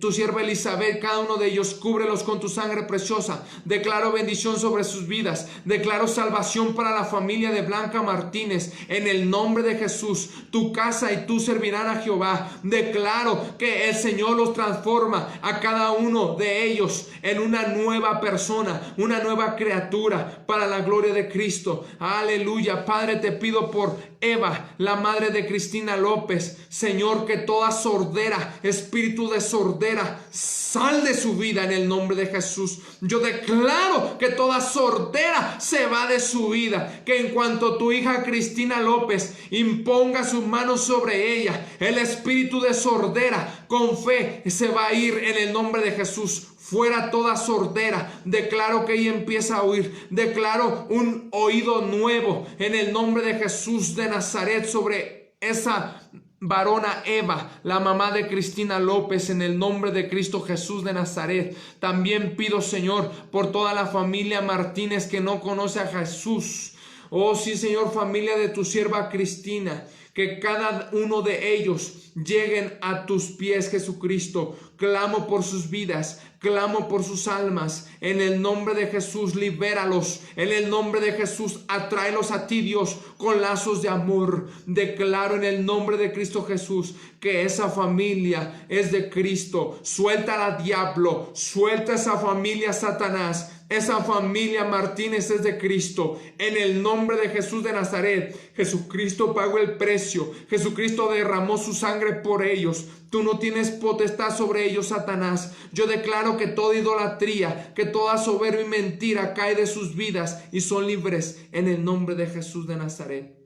tu sierva Elizabeth, cada uno de ellos, cúbrelos con tu sangre preciosa. Declaro bendición sobre sus vidas. Declaro salvación para la familia de Blanca Martínez, en el nombre de Jesús. Tu casa y tú servirán a Jehová. Declaro que el Señor los transforma a cada uno de ellos en una nueva persona, una nueva criatura, para la gloria de Cristo. Aleluya. Padre, te pido por Eva, la madre de Cristina López. Señor, que toda sordera, espíritu de sordera, sal de su vida en el nombre de Jesús. Yo declaro que toda sordera se va de su vida. Que en cuanto tu hija Cristina López imponga sus manos sobre ella, el espíritu de sordera con fe se va a ir en el nombre de Jesús. Fuera toda sordera. Declaro que ella empieza a oír. Declaro un oído nuevo en el nombre de Jesús de Nazaret sobre esa varona Eva, la mamá de Cristina López, en el nombre de Cristo Jesús de Nazaret. También pido, Señor, por toda la familia Martínez que no conoce a Jesús. Oh sí, Señor, familia de tu sierva Cristina, que cada uno de ellos lleguen a tus pies, Jesucristo. Clamo por sus vidas, clamo por sus almas. En el nombre de Jesús, libéralos. En el nombre de Jesús, atráelos a ti, Dios, con lazos de amor. Declaro en el nombre de Cristo Jesús que esa familia es de Cristo. Suelta al diablo, suelta esa familia, Satanás. Esa familia Martínez es de Cristo. En el nombre de Jesús de Nazaret, Jesucristo pagó el precio. Jesucristo derramó su sangre por ellos. Tú no tienes potestad sobre ellos, Satanás. Yo declaro que toda idolatría, que toda soberbia y mentira cae de sus vidas y son libres en el nombre de Jesús de Nazaret.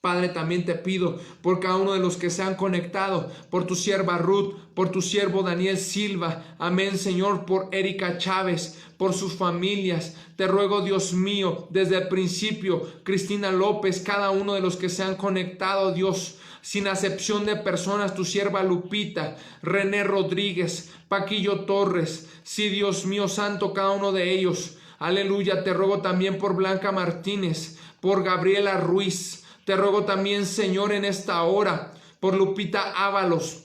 Padre, también te pido por cada uno de los que se han conectado, por tu sierva Ruth, por tu siervo Daniel Silva, amén, Señor, por Erika Chávez, por sus familias. Te ruego, Dios mío, desde el principio, Cristina López, cada uno de los que se han conectado, Dios, sin acepción de personas, tu sierva Lupita, René Rodríguez, Paquillo Torres, sí, Dios mío santo, cada uno de ellos, aleluya. Te ruego también por Blanca Martínez, por Gabriela Ruiz. Te ruego también, Señor, en esta hora, por Lupita Ábalos.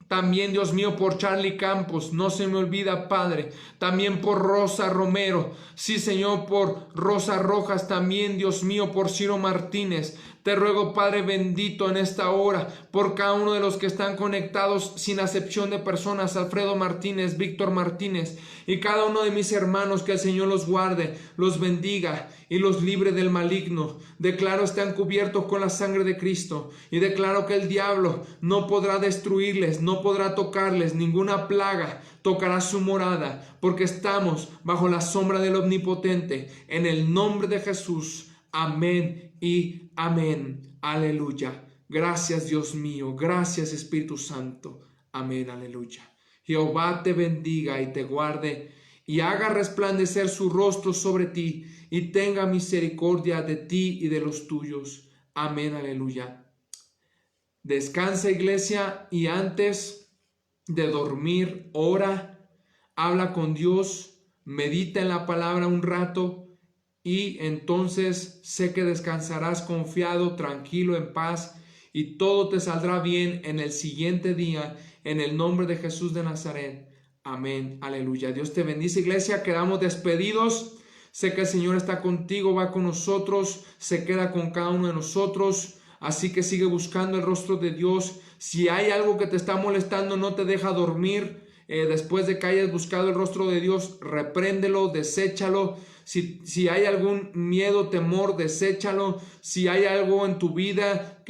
También, Dios mío, por Charlie Campos, no se me olvida, Padre. También por Rosa Romero. Sí, Señor, por Rosa Rojas. También, Dios mío, por Ciro Martínez. Te ruego, Padre bendito, en esta hora, por cada uno de los que están conectados sin acepción de personas, Alfredo Martínez, Víctor Martínez, y cada uno de mis hermanos, que el Señor los guarde, los bendiga y los libre del maligno. Declaro están cubiertos con la sangre de Cristo, y declaro que el diablo no podrá destruirles, no podrá tocarles, ninguna plaga tocará su morada, porque estamos bajo la sombra del Omnipotente, en el nombre de Jesús. Amén y amén. Aleluya. Gracias, Dios mío. Gracias, Espíritu Santo. Amén. Aleluya. Jehová te bendiga y te guarde, y haga resplandecer su rostro sobre ti, y tenga misericordia de ti y de los tuyos. Amén. Aleluya. Descansa, iglesia, y antes de dormir, ora, habla con Dios, medita en la palabra un rato, y entonces sé que descansarás confiado, tranquilo, en paz, y todo te saldrá bien en el siguiente día, en el nombre de Jesús de Nazaret. Amén, aleluya. Dios te bendice, iglesia. Quedamos despedidos. Sé que el Señor está contigo, va con nosotros, se queda con cada uno de nosotros. Así que sigue buscando el rostro de Dios. Si hay algo que te está molestando, no te deja dormir, después de que hayas buscado el rostro de Dios, repréndelo, deséchalo. Si hay algún miedo, temor, deséchalo. Si hay algo en tu vida,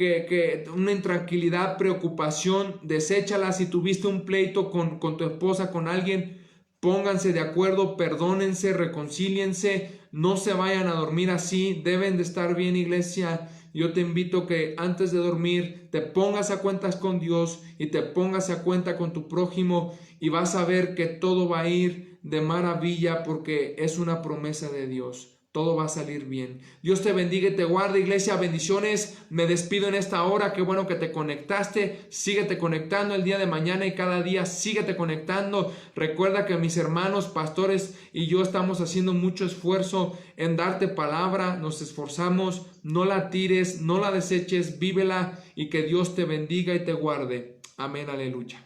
una intranquilidad, preocupación, deséchala. Si tuviste un pleito con tu esposa, con alguien, pónganse de acuerdo, perdónense, reconcíliense, no se vayan a dormir así, deben de estar bien, iglesia. Yo te invito que antes de dormir te pongas a cuentas con Dios y te pongas a cuenta con tu prójimo, y vas a ver que todo va a ir de maravilla, porque es una promesa de Dios. Todo va a salir bien. Dios te bendiga y te guarde, iglesia. Bendiciones. Me despido en esta hora. Qué bueno que te conectaste. Síguete conectando el día de mañana y cada día síguete conectando. Recuerda que mis hermanos pastores y yo estamos haciendo mucho esfuerzo en darte palabra. Nos esforzamos. No la tires, no la deseches, vívela, y que Dios te bendiga y te guarde. Amén, aleluya.